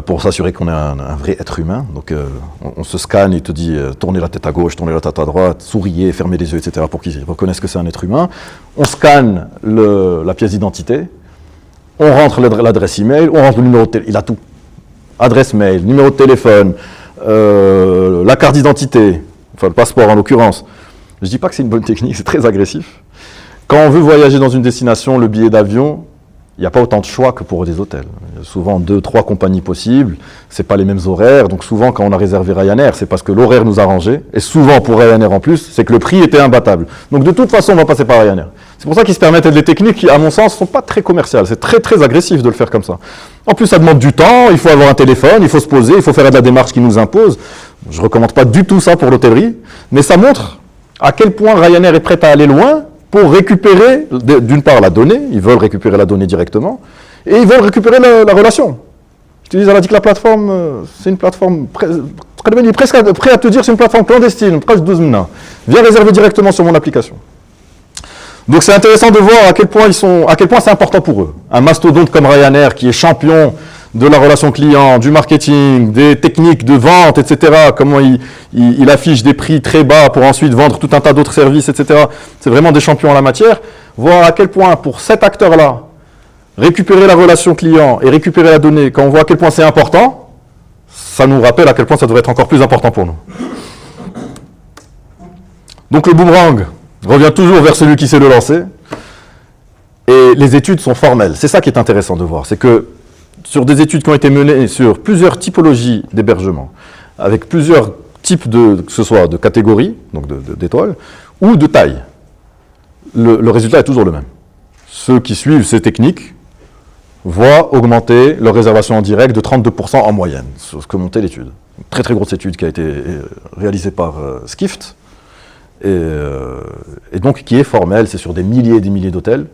pour s'assurer qu'on est un vrai être humain. Donc on se scanne, il te dit tournez la tête à gauche, tournez la tête à droite, souriez, fermez les yeux, etc. pour qu'ils reconnaissent que c'est un être humain. On scanne la pièce d'identité, on rentre l'adresse email, on rentre le numéro de téléphone, il a tout. Adresse mail, numéro de téléphone, la carte d'identité, enfin le passeport en l'occurrence. Je ne dis pas que c'est une bonne technique, c'est très agressif. Quand on veut voyager dans une destination, le billet d'avion, il n'y a pas autant de choix que pour des hôtels. Il y a souvent 2-3 compagnies possibles, ce n'est pas les mêmes horaires. Donc souvent, quand on a réservé Ryanair, c'est parce que l'horaire nous arrangeait. Et souvent, pour Ryanair en plus, c'est que le prix était imbattable. Donc de toute façon, on va passer par Ryanair. C'est pour ça qu'ils se permettent des techniques qui, à mon sens, ne sont pas très commerciales. C'est très, très agressif de le faire comme ça. En plus, ça demande du temps, il faut avoir un téléphone, il faut se poser, il faut faire de la démarche qui nous impose. Je ne recommande pas du tout ça pour l'hôtellerie, mais ça montre à quel point Ryanair est prêt à aller loin pour récupérer, d'une part, la donnée, ils veulent récupérer la donnée directement, et ils veulent récupérer la relation. Je te dis, elle a dit que la plateforme, c'est une plateforme, il est presque prêt à te dire c'est une plateforme clandestine, presque 12 000. Viens réserver directement sur mon application. Donc c'est intéressant de voir à quel point c'est important pour eux. Un mastodonte comme Ryanair, qui est champion de la relation client, du marketing, des techniques de vente, etc., comment il affiche des prix très bas pour ensuite vendre tout un tas d'autres services, etc. C'est vraiment des champions en la matière. Voir à quel point, pour cet acteur-là, récupérer la relation client et récupérer la donnée, quand on voit à quel point c'est important, ça nous rappelle à quel point ça devrait être encore plus important pour nous. Donc le boomerang revient toujours vers celui qui sait le lancer. Et les études sont formelles. C'est ça qui est intéressant de voir. C'est que sur des études qui ont été menées sur plusieurs typologies d'hébergement, avec plusieurs types que ce soit de catégories, donc d'étoiles, ou de taille, le résultat est toujours le même. Ceux qui suivent ces techniques voient augmenter leur réservation en direct de 32% en moyenne, c'est ce que montait l'étude. Une très très grosse étude qui a été réalisée par Skift, et donc qui est formelle, c'est sur des milliers et des milliers d'hôtels.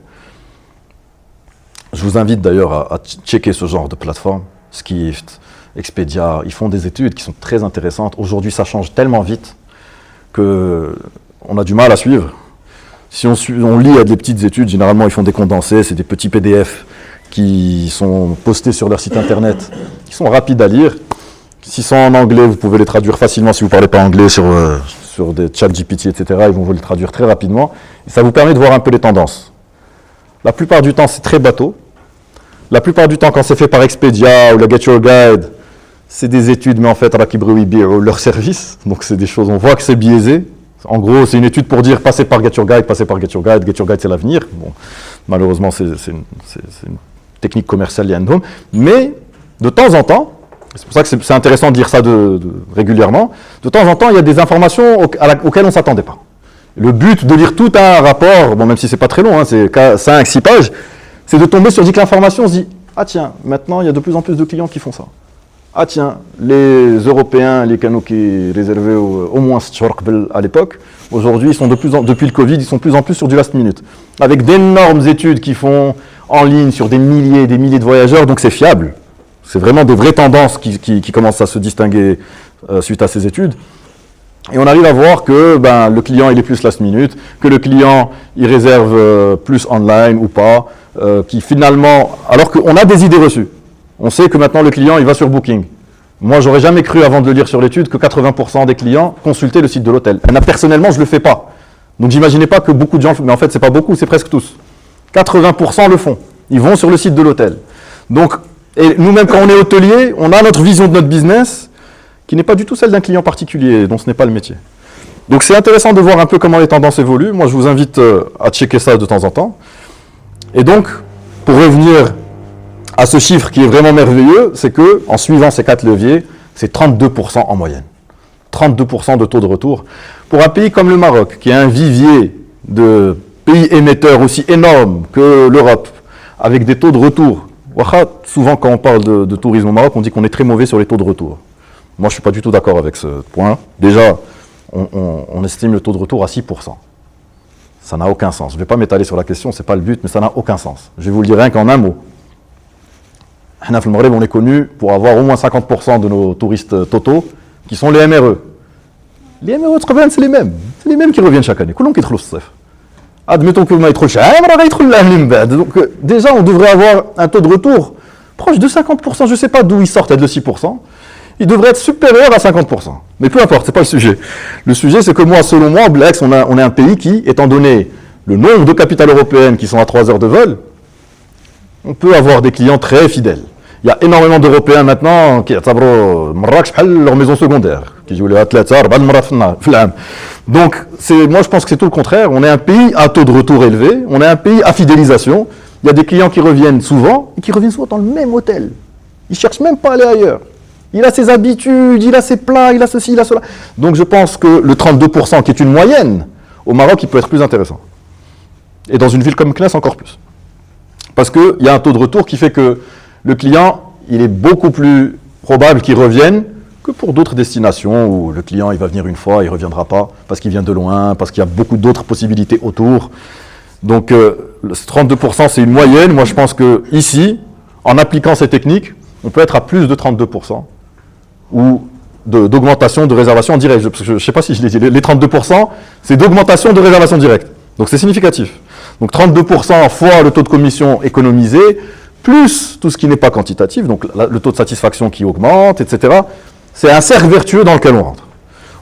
Je vous invite d'ailleurs à checker ce genre de plateforme, Skift, Expedia, ils font des études qui sont très intéressantes. Aujourd'hui, ça change tellement vite qu'on a du mal à suivre. Si on lit à des petites études, généralement ils font des condensés, c'est des petits PDF qui sont postés sur leur site internet, qui sont rapides à lire. S'ils sont en anglais, vous pouvez les traduire facilement si vous ne parlez pas anglais sur des chats GPT, etc. Ils vont vous les traduire très rapidement. Et ça vous permet de voir un peu les tendances. La plupart du temps, c'est très bateau. La plupart du temps, quand c'est fait par Expedia ou la Get Your Guide, c'est des études, mais en fait, leur service. Donc, c'est des choses, on voit que c'est biaisé. En gros, c'est une étude pour dire passez par Get Your Guide, passez par Get Your Guide. Get Your Guide, c'est l'avenir. Bon, malheureusement, c'est une technique commerciale liée à Home. Mais, de temps en temps, c'est pour ça que c'est intéressant de dire ça régulièrement, de temps en temps, il y a des informations auxquelles on ne s'attendait pas. Le but de lire tout un rapport, bon, même si c'est pas très long, hein, c'est 5-6 pages, c'est de tomber sur l'information, on se dit « Ah tiens, maintenant il y a de plus en plus de clients qui font ça. Ah tiens, les Européens, les canaux qui réservaient au moins à l'époque, aujourd'hui, depuis le Covid, ils sont de plus en plus sur du last minute. Avec d'énormes études qui font en ligne sur des milliers et des milliers de voyageurs, donc c'est fiable. C'est vraiment des vraies tendances qui commencent à se distinguer suite à ces études. Et on arrive à voir que le client il est plus last minute, que le client il réserve plus online ou pas, qui finalement, alors qu'on a des idées reçues. On sait que maintenant le client il va sur Booking. Moi j'aurais jamais cru avant de le lire sur l'étude que 80% des clients consultaient le site de l'hôtel. Personnellement je le fais pas. Donc j'imaginais pas que beaucoup de gens, mais en fait c'est pas beaucoup, c'est presque tous. 80% le font. Ils vont sur le site de l'hôtel. Donc, et nous-mêmes quand on est hôtelier, on a notre vision de notre business, qui n'est pas du tout celle d'un client particulier, dont ce n'est pas le métier. Donc c'est intéressant de voir un peu comment les tendances évoluent. Moi, je vous invite à checker ça de temps en temps. Et donc, pour revenir à ce chiffre qui est vraiment merveilleux, c'est que en suivant ces 4 leviers, c'est 32% en moyenne. 32% de taux de retour. Pour un pays comme le Maroc, qui a un vivier de pays émetteurs aussi énorme que l'Europe, avec des taux de retour. Souvent, quand on parle de tourisme au Maroc, on dit qu'on est très mauvais sur les taux de retour. Moi, je ne suis pas du tout d'accord avec ce point. Déjà, on estime le taux de retour à 6%. Ça n'a aucun sens. Je ne vais pas m'étaler sur la question, ce n'est pas le but, mais ça n'a aucun sens. Je vais vous le dire rien qu'en un mot. Hanaf al-Maghreb, on est connu pour avoir au moins 50% de nos touristes totaux qui sont les MRE. Les MRE, c'est les mêmes. C'est les mêmes qui reviennent chaque année. Admettons que vous m'avez trop cher. Donc, déjà, on devrait avoir un taux de retour proche de 50%. Je ne sais pas d'où ils sortent de 6%. Il devrait être supérieur à 50%. Mais peu importe, ce n'est pas le sujet. Le sujet, c'est que moi, selon moi, Blex, on est un pays qui, étant donné le nombre de capitales européennes qui sont à 3 heures de vol, on peut avoir des clients très fidèles. Il y a énormément d'Européens maintenant qui ont leur maison secondaire. Donc, moi, je pense que c'est tout le contraire. On est un pays à taux de retour élevé, on est un pays à fidélisation. Il y a des clients qui reviennent souvent, et qui reviennent souvent dans le même hôtel. Ils ne cherchent même pas à aller ailleurs. Il a ses habitudes, il a ses plats, il a ceci, il a cela. Donc, je pense que le 32%, qui est une moyenne, au Maroc, il peut être plus intéressant. Et dans une ville comme Kness, encore plus. Parce qu'il y a un taux de retour qui fait que le client, il est beaucoup plus probable qu'il revienne que pour d'autres destinations où le client, il va venir une fois, il ne reviendra pas parce qu'il vient de loin, parce qu'il y a beaucoup d'autres possibilités autour. Donc, 32%, c'est une moyenne. Moi, je pense qu'ici, en appliquant ces techniques, on peut être à plus de 32% ou d'augmentation de réservation en direct. Je ne sais pas si je l'ai dit. Les 32%, c'est d'augmentation de réservation directe. Donc, c'est significatif. Donc, 32% fois le taux de commission économisé, plus tout ce qui n'est pas quantitatif, donc le taux de satisfaction qui augmente, etc. C'est un cercle vertueux dans lequel on rentre.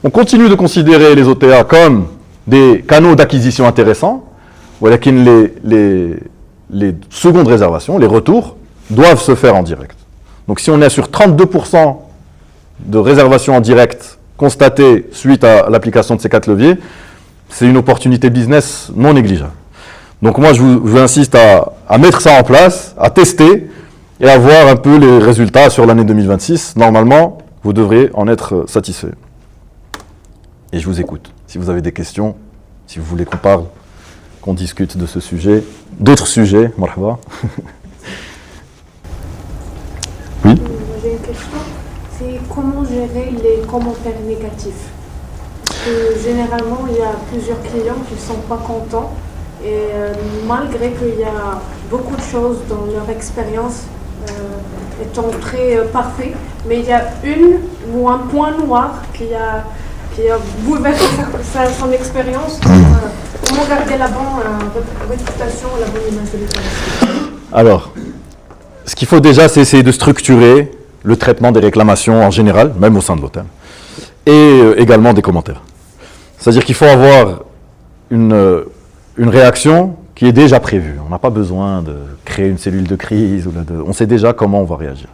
On continue de considérer les OTA comme des canaux d'acquisition intéressants, voilà les secondes réservations, les retours, doivent se faire en direct. Donc si on est sur 32% de réservations en direct constatées suite à l'application de ces 4 leviers, c'est une opportunité business non négligeable. Donc moi, je vous insiste à mettre ça en place, à tester et à voir un peu les résultats sur l'année 2026. Normalement, vous devrez en être satisfait. Et je vous écoute. Si vous avez des questions, si vous voulez qu'on parle, qu'on discute de ce sujet, d'autres sujets, marhaba. Oui. J'ai une question. C'est comment gérer les commentaires négatifs? Parce que généralement, il y a plusieurs clients qui ne sont pas contents. Et malgré qu'il y a beaucoup de choses dans leur expérience étant très parfait, mais il y a une ou un point noir qui a bouleversé son expérience. Comment garder la bonne réputation, la bonne image de l'établissement? Alors, ce qu'il faut déjà, c'est essayer de structurer le traitement des réclamations en général, même au sein de l'hôtel, et également des commentaires. C'est-à-dire qu'il faut avoir une réaction qui est déjà prévue. On n'a pas besoin de créer une cellule de crise. On sait déjà comment on va réagir.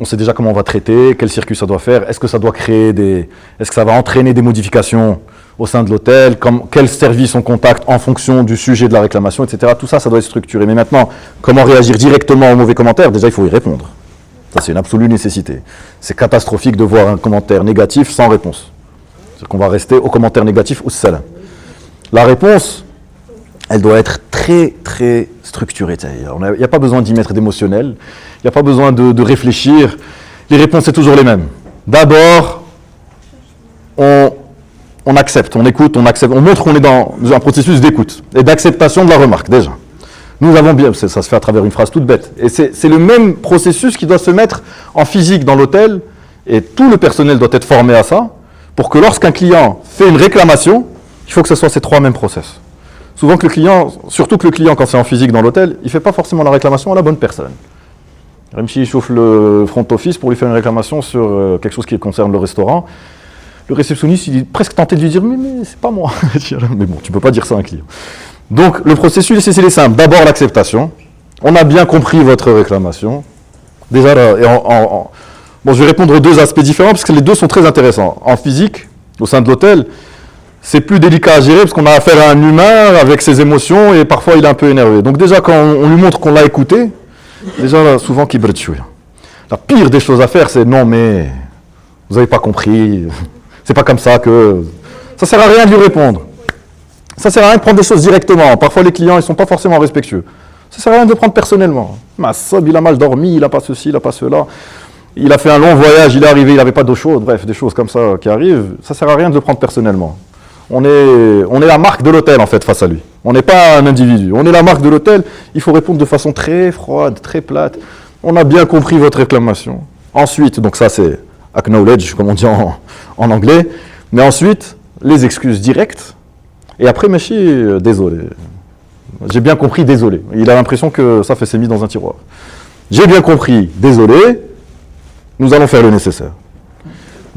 On sait déjà comment on va traiter, quel circuit ça doit faire, est-ce que ça doit est-ce que ça va entraîner des modifications au sein de l'hôtel, quel service on contacte en fonction du sujet de la réclamation, etc. Tout ça, ça doit être structuré. Mais maintenant, comment réagir directement aux mauvais commentaires? Déjà, il faut y répondre. Ça, c'est une absolue nécessité. C'est catastrophique de voir un commentaire négatif sans réponse. C'est-à-dire qu'on va rester au commentaire négatif ou salam. La réponse, elle doit être très, très structurée. Il n'y a pas besoin d'y mettre d'émotionnel, il n'y a pas besoin de réfléchir. Les réponses, c'est toujours les mêmes. D'abord, on accepte, on écoute, on accepte, on montre qu'on est dans un processus d'écoute et d'acceptation de la remarque, déjà. Nous avons bien, ça se fait à travers une phrase toute bête. Et c'est le même processus qui doit se mettre en physique dans l'hôtel, et tout le personnel doit être formé à ça, pour que lorsqu'un client fait une réclamation, il faut que ce soit ces 3 mêmes process. Souvent que le client, surtout que le client quand c'est en physique dans l'hôtel, il ne fait pas forcément la réclamation à la bonne personne. Même s'il chauffe le front office pour lui faire une réclamation sur quelque chose qui concerne le restaurant, le réceptionniste il est presque tenté de lui dire « mais c'est pas moi ». Mais bon, tu ne peux pas dire ça à un client. Donc le processus c'est simple. D'abord l'acceptation. On a bien compris votre réclamation. Déjà, bon, je vais répondre aux 2 aspects différents parce que les 2 sont très intéressants. En physique, au sein de l'hôtel, c'est plus délicat à gérer parce qu'on a affaire à un humain avec ses émotions et parfois il est un peu énervé. Donc déjà, quand on lui montre qu'on l'a écouté, déjà souvent qu'il brille. La pire des choses à faire, c'est « non mais vous n'avez pas compris, c'est pas comme ça que… » Ça sert à rien de lui répondre. Ça sert à rien de prendre des choses directement. Parfois les clients, ils ne sont pas forcément respectueux. Ça sert à rien de le prendre personnellement. Massab, il a mal dormi, il n'a pas ceci, il n'a pas cela. Il a fait un long voyage, il est arrivé, il n'avait pas d'eau chaude. Bref, des choses comme ça qui arrivent. Ça sert à rien de le prendre personnellement. On est la marque de l'hôtel en fait face à lui. On n'est pas un individu. On est la marque de l'hôtel. Il faut répondre de façon très froide, très plate. On a bien compris votre réclamation. Ensuite, donc ça c'est acknowledge, comme on dit en anglais. Mais ensuite, les excuses directes. Et après, Meshi, désolé. J'ai bien compris, désolé. Il a l'impression que ça s'est mis dans un tiroir. J'ai bien compris, désolé. Nous allons faire le nécessaire.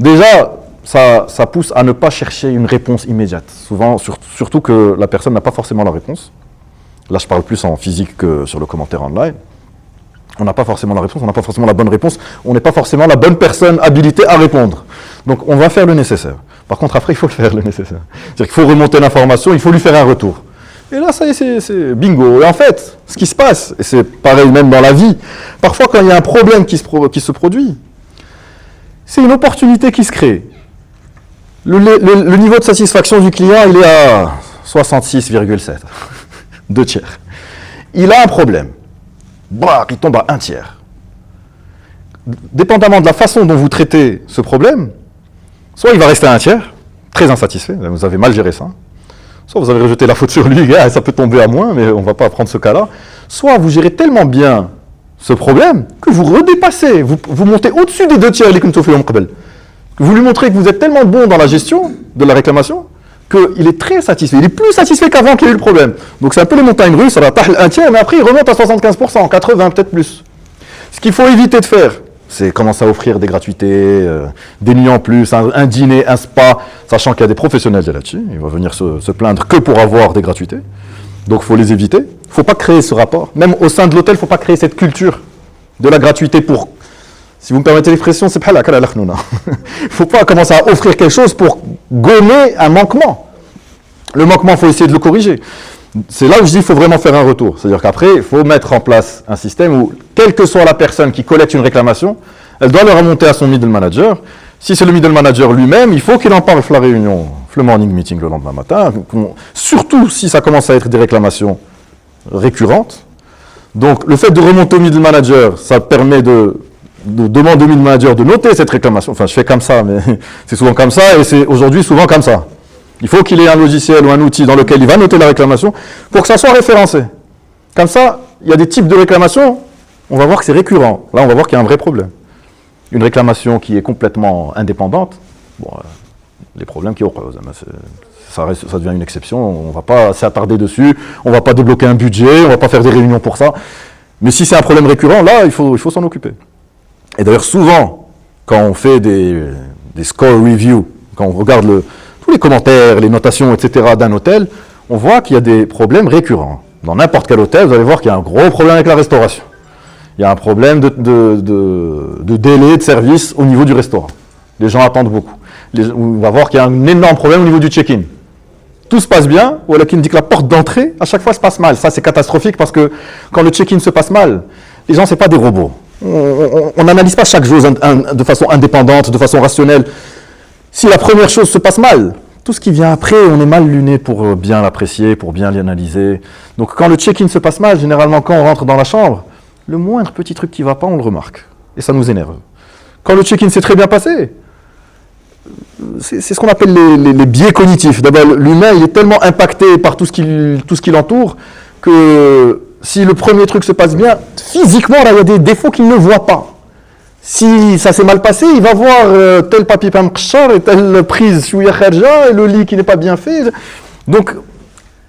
Déjà, ça pousse à ne pas chercher une réponse immédiate. Souvent, surtout que la personne n'a pas forcément la réponse. Là, je parle plus en physique que sur le commentaire online. On n'a pas forcément la réponse, on n'a pas forcément la bonne réponse, on n'est pas forcément la bonne personne habilitée à répondre. Donc, on va faire le nécessaire. Par contre, après, il faut le faire, le nécessaire. C'est-à-dire qu'il faut remonter l'information, il faut lui faire un retour. Et là, ça y est, c'est bingo. Et en fait, ce qui se passe, et c'est pareil même dans la vie, parfois quand il y a un problème qui se produit, c'est une opportunité qui se crée. Le niveau de satisfaction du client, il est à 66,7. 2 tiers. Il a un problème. Bah, il tombe à 1 tiers. Dépendamment de la façon dont vous traitez ce problème, soit il va rester à 1 tiers, très insatisfait, vous avez mal géré ça, soit vous avez rejeté la faute sur lui, ça peut tomber à moins, mais on ne va pas prendre ce cas-là, soit vous gérez tellement bien ce problème que vous redépassez, vous montez au-dessus des 2 tiers, vous lui montrez que vous êtes tellement bon dans la gestion de la réclamation qu'il est très satisfait. Il est plus satisfait qu'avant qu'il y ait eu le problème. Donc c'est un peu les montagnes russes, ça va pas 1 tiers, mais après il remonte à 75%, 80%, peut-être plus. Ce qu'il faut éviter de faire, c'est commencer à offrir des gratuités, des nuits en plus, un dîner, un spa, sachant qu'il y a des professionnels là-dessus. Ils vont venir se plaindre que pour avoir des gratuités. Donc il faut les éviter. Il ne faut pas créer ce rapport. Même au sein de l'hôtel, il ne faut pas créer cette culture de la gratuité pour… Si vous me permettez l'expression, c'est pas la kala lakhnouna. Il ne faut pas commencer à offrir quelque chose pour gommer un manquement. Le manquement, il faut essayer de le corriger. C'est là où je dis qu'il faut vraiment faire un retour. C'est-à-dire qu'après, il faut mettre en place un système où, quelle que soit la personne qui collecte une réclamation, elle doit le remonter à son middle manager. Si c'est le middle manager lui-même, il faut qu'il en parle la réunion, le morning meeting le lendemain matin, surtout si ça commence à être des réclamations récurrentes. Donc, le fait de remonter au middle manager, ça permet de demander au middle manager de noter cette réclamation. Enfin, je fais comme ça, mais c'est souvent comme ça, et c'est aujourd'hui souvent comme ça. Il faut qu'il ait un logiciel ou un outil dans lequel il va noter la réclamation pour que ça soit référencé. Comme ça, il y a des types de réclamations, on va voir que c'est récurrent. Là, on va voir qu'il y a un vrai problème. Une réclamation qui est complètement indépendante, bon, les problèmes qui opposent, ça devient une exception, on ne va pas s'attarder dessus, on ne va pas débloquer un budget, on ne va pas faire des réunions pour ça. Mais si c'est un problème récurrent, là, il faut s'en occuper. Et d'ailleurs, souvent, quand on fait des score reviews, quand on regarde tous les commentaires, les notations, etc. d'un hôtel, on voit qu'il y a des problèmes récurrents. Dans n'importe quel hôtel, vous allez voir qu'il y a un gros problème avec la restauration. Il y a un problème de délai de service au niveau du restaurant. Les gens attendent beaucoup. On va voir qu'il y a un énorme problème au niveau du check-in. Tout se passe bien, ou alors qu'il me dit que la porte d'entrée, à chaque fois, se passe mal. Ça, c'est catastrophique parce que quand le check-in se passe mal, les gens, ce n'est pas des robots. On n'analyse pas chaque chose de façon indépendante, de façon rationnelle. Si la première chose se passe mal, tout ce qui vient après, on est mal luné pour bien l'apprécier, pour bien l'analyser. Donc quand le check-in se passe mal, généralement quand on rentre dans la chambre, le moindre petit truc qui ne va pas, on le remarque. Et ça nous énerve. Quand le check-in s'est très bien passé, c'est ce qu'on appelle les biais cognitifs. D'abord, l'humain, il est tellement impacté par tout ce qui l'entoure que si le premier truc se passe bien, physiquement, là, il y a des défauts qu'il ne voit pas. Si ça s'est mal passé, il va voir tel papier pas mkchar et telle prise chouïa kharja et le lit qui n'est pas bien fait. Donc,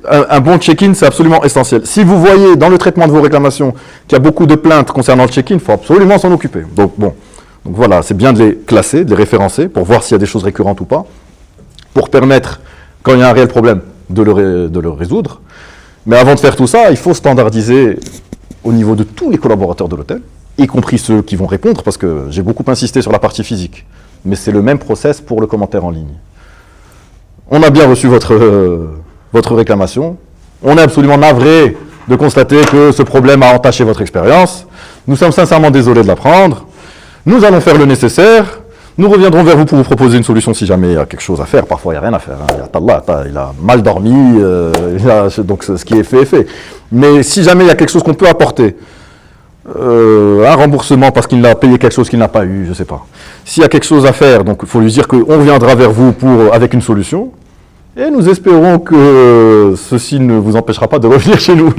un bon check-in, c'est absolument essentiel. Si vous voyez dans le traitement de vos réclamations qu'il y a beaucoup de plaintes concernant le check-in, il faut absolument s'en occuper. Donc, bon. Donc voilà, c'est bien de les classer, de les référencer pour voir s'il y a des choses récurrentes ou pas, pour permettre, quand il y a un réel problème, de le résoudre. Mais avant de faire tout ça, il faut standardiser au niveau de tous les collaborateurs de l'hôtel, y compris ceux qui vont répondre, parce que j'ai beaucoup insisté sur la partie physique. Mais c'est le même process pour le commentaire en ligne. On a bien reçu votre réclamation. On est absolument navré de constater que ce problème a entaché votre expérience. Nous sommes sincèrement désolés de l'apprendre. Nous allons faire le nécessaire. Nous reviendrons vers vous pour vous proposer une solution si jamais il y a quelque chose à faire. Parfois, il n'y a rien à faire. Il a mal dormi, donc ce qui est fait est fait. Mais si jamais il y a quelque chose qu'on peut apporter, un remboursement parce qu'il a payé quelque chose qu'il n'a pas eu, je ne sais pas. S'il y a quelque chose à faire, donc il faut lui dire qu'on viendra vers vous avec une solution. Et nous espérons que ceci ne vous empêchera pas de revenir chez nous.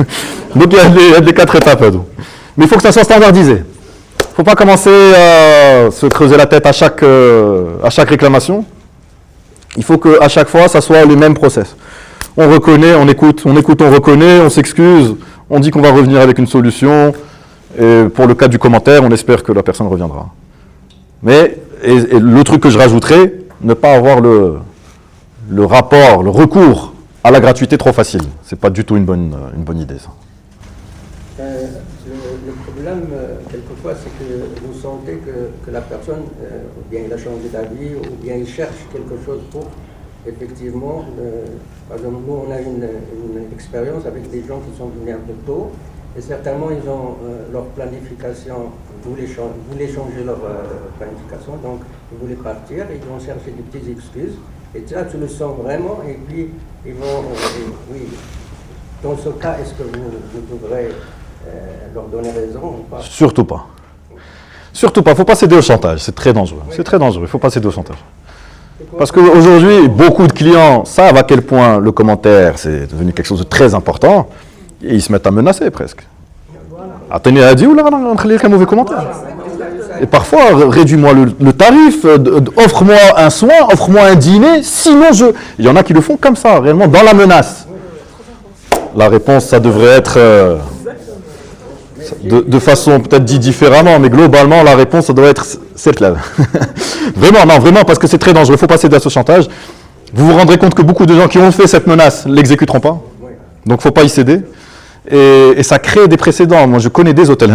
Donc il y a des 4 étapes. Mais il faut que ça soit standardisé. Il ne faut pas commencer à se creuser la tête à chaque réclamation. Il faut qu'à chaque fois, ça soit les mêmes process. On reconnaît, on écoute, on reconnaît, on s'excuse, on dit qu'on va revenir avec une solution. Et pour le cas du commentaire, on espère que la personne reviendra. Mais et le truc que je rajouterais, ne pas avoir le recours à la gratuité trop facile. Ce n'est pas du tout une bonne idée, ça. Le problème, quelquefois, c'est que vous sentez que la personne, ou bien il a changé d'avis, ou bien il cherche quelque chose pour, effectivement, par exemple, nous, on a une expérience avec des gens qui sont venus un peu tôt, et certainement, ils ont leur planification, voulaient changer leur planification, donc ils voulaient partir, ils vont chercher des petites excuses, et ça, tu le sens vraiment, et puis ils vont, oui, dans ce cas, est-ce que vous devrez leur donner raison ou pas? Surtout pas. Surtout pas. Il ne faut pas céder au chantage. C'est très dangereux. Oui. C'est très dangereux. Il ne faut pas céder au chantage. Parce qu'aujourd'hui, beaucoup de clients savent à quel point le commentaire, c'est devenu quelque chose de très important. Et ils se mettent à menacer presque. Attendez à dire, ou là, on va un mauvais commentaire. Et parfois, réduis-moi le tarif, offre-moi un soin, offre-moi un dîner, sinon je... Il y en a qui le font comme ça, réellement, dans la menace. La réponse, ça devrait être... de façon peut-être dit différemment, mais globalement, la réponse, ça doit être cette là. Vraiment, non, vraiment, parce que c'est très dangereux. Il ne faut pas céder à ce chantage. Vous vous rendrez compte que beaucoup de gens qui ont fait cette menace ne l'exécuteront pas. Donc, il ne faut pas y céder. Et ça crée des précédents. Moi, je connais des hôtels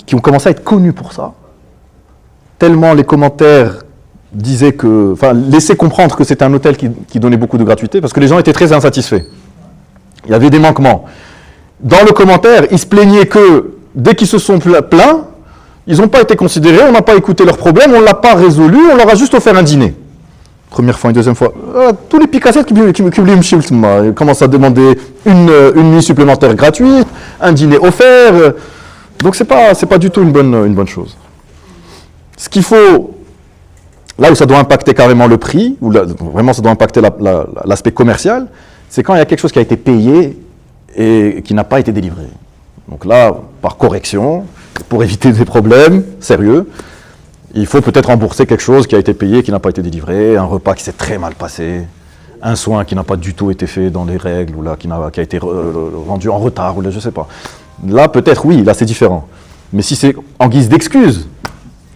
qui ont commencé à être connus pour ça. Tellement les commentaires disaient que... Enfin, laissaient comprendre que c'était un hôtel qui donnait beaucoup de gratuité, parce que les gens étaient très insatisfaits. Il y avait des manquements. Dans le commentaire, ils se plaignaient que dès qu'ils se sont plaints, ils n'ont pas été considérés, on n'a pas écouté leurs problèmes, on ne l'a pas résolu, on leur a juste offert un dîner. Première fois, une deuxième fois. Tous les picassettes qui commencent à demander une nuit supplémentaire gratuite, un dîner offert. Donc c'est pas du tout une bonne chose. Ce qu'il faut, là où ça doit impacter carrément le prix, où vraiment ça doit impacter l'aspect commercial, c'est quand il y a quelque chose qui a été payé et qui n'a pas été délivré. Donc là, par correction, pour éviter des problèmes sérieux, il faut peut-être rembourser quelque chose qui a été payé, qui n'a pas été délivré, un repas qui s'est très mal passé, un soin qui n'a pas du tout été fait dans les règles, ou là, qui a été rendu en retard, ou là, je ne sais pas. Là, peut-être, oui, là, c'est différent. Mais si c'est en guise d'excuse,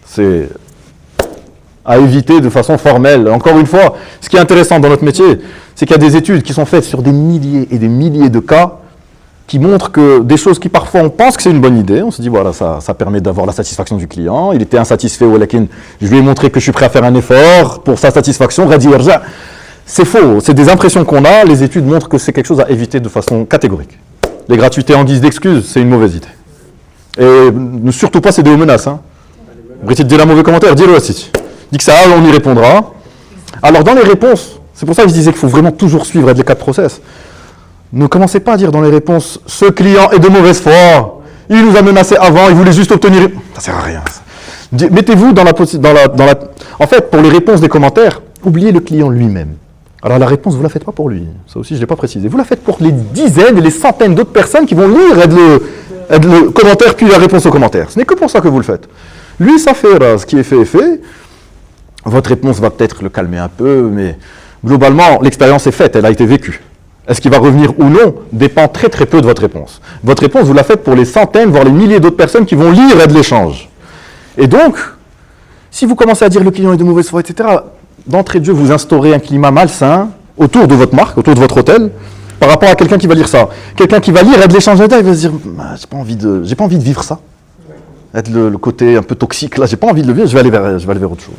c'est à éviter de façon formelle. Encore une fois, ce qui est intéressant dans notre métier, c'est qu'il y a des études qui sont faites sur des milliers et des milliers de cas qui montrent que des choses qui parfois on pense que c'est une bonne idée, on se dit voilà, ça permet d'avoir la satisfaction du client, il était insatisfait, je lui ai montré que je suis prêt à faire un effort pour sa satisfaction, c'est faux, c'est des impressions qu'on a, les études montrent que c'est quelque chose à éviter de façon catégorique. Les gratuités en guise d'excuse, c'est une mauvaise idée. Et ne surtout pas céder aux menaces. Brigitte, dis un mauvais commentaire, dis-le aussi. Dis que ça, on y répondra. Alors dans les réponses, c'est pour ça que je disais qu'il faut vraiment toujours suivre les 4 process. Ne commencez pas à dire dans les réponses « Ce client est de mauvaise foi, il nous a menacé avant, il voulait juste obtenir... » Ça sert à rien. Mettez-vous dans la... En fait, pour les réponses des commentaires, oubliez le client lui-même. Alors la réponse, vous ne la faites pas pour lui. Ça aussi, je ne l'ai pas précisé. Vous la faites pour les dizaines et les centaines d'autres personnes qui vont lire Le commentaire puis la réponse au commentaire. Ce n'est que pour ça que vous le faites. Lui, ça fait ce qui est fait est fait. Votre réponse va peut-être le calmer un peu, mais globalement, l'expérience est faite, elle a été vécue. Est-ce qu'il va revenir ou non dépend très très peu de votre réponse. Votre réponse, vous la faites pour les centaines, voire les milliers d'autres personnes qui vont lire et de l'échange. Et donc, si vous commencez à dire le client est de mauvaise foi, etc., d'entrée de jeu, vous instaurez un climat malsain autour de votre marque, autour de votre hôtel, par rapport à quelqu'un qui va lire ça. Quelqu'un qui va lire et de l'échange, il va se dire j'ai pas envie de vivre ça. Être le côté un peu toxique, là, j'ai pas envie de le vivre, je vais aller vers autre chose.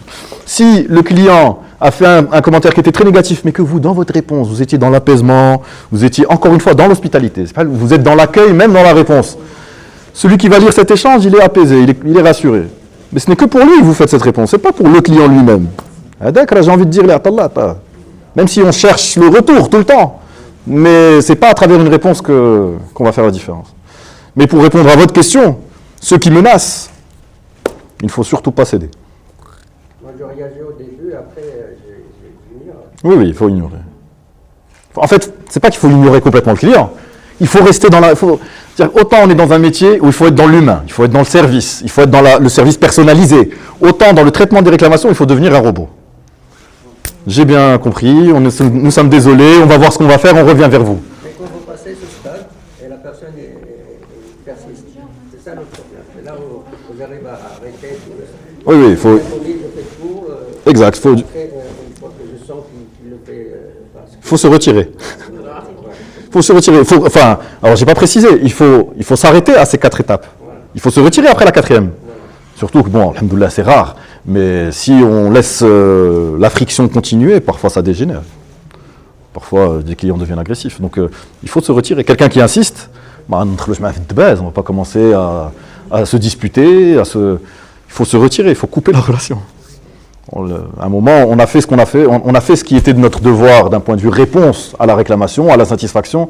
Si le client a fait un commentaire qui était très négatif, mais que vous, dans votre réponse, vous étiez dans l'apaisement, vous étiez encore une fois dans l'hospitalité, vous êtes dans l'accueil, même dans la réponse. Celui qui va lire cet échange, il est apaisé, il est rassuré. Mais ce n'est que pour lui que vous faites cette réponse, c'est pas pour le client lui-même. D'accord, j'ai envie de dire, même si on cherche le retour tout le temps, mais c'est pas à travers une réponse qu'on va faire la différence. Mais pour répondre à votre question, ceux qui menacent, il ne faut surtout pas céder. Moi, je réagis au début, après, j'ignore. Oui, il faut ignorer. En fait, c'est pas qu'il faut ignorer complètement le client. Il faut rester dans la... autant on est dans un métier où il faut être dans l'humain, il faut être dans le service, il faut être dans le service personnalisé. Autant dans le traitement des réclamations, il faut devenir un robot. J'ai bien compris, nous sommes désolés, on va voir ce qu'on va faire, on revient vers vous. Mais quand vous passez ce stade, et la personne persiste, c'est ça le problème. C'est là où vous arrivez à arrêter tout le... Oui, il faut... Exact, Après, une fois que je sens qu'il le fait... il faut se retirer. Il faut se retirer. Alors j'ai pas précisé, il faut s'arrêter à ces 4 étapes. Il faut se retirer après la 4e. Surtout que, bon, alhamdoulilah, c'est rare, mais si on laisse la friction continuer, parfois ça dégénère. Parfois, des clients deviennent agressifs. Donc, il faut se retirer. Quelqu'un qui insiste, on ne va pas commencer à se disputer, il faut se retirer, il faut couper la relation. À un moment, on a fait ce qu'on a fait, on a fait ce qui était de notre devoir d'un point de vue réponse à la réclamation, à la satisfaction.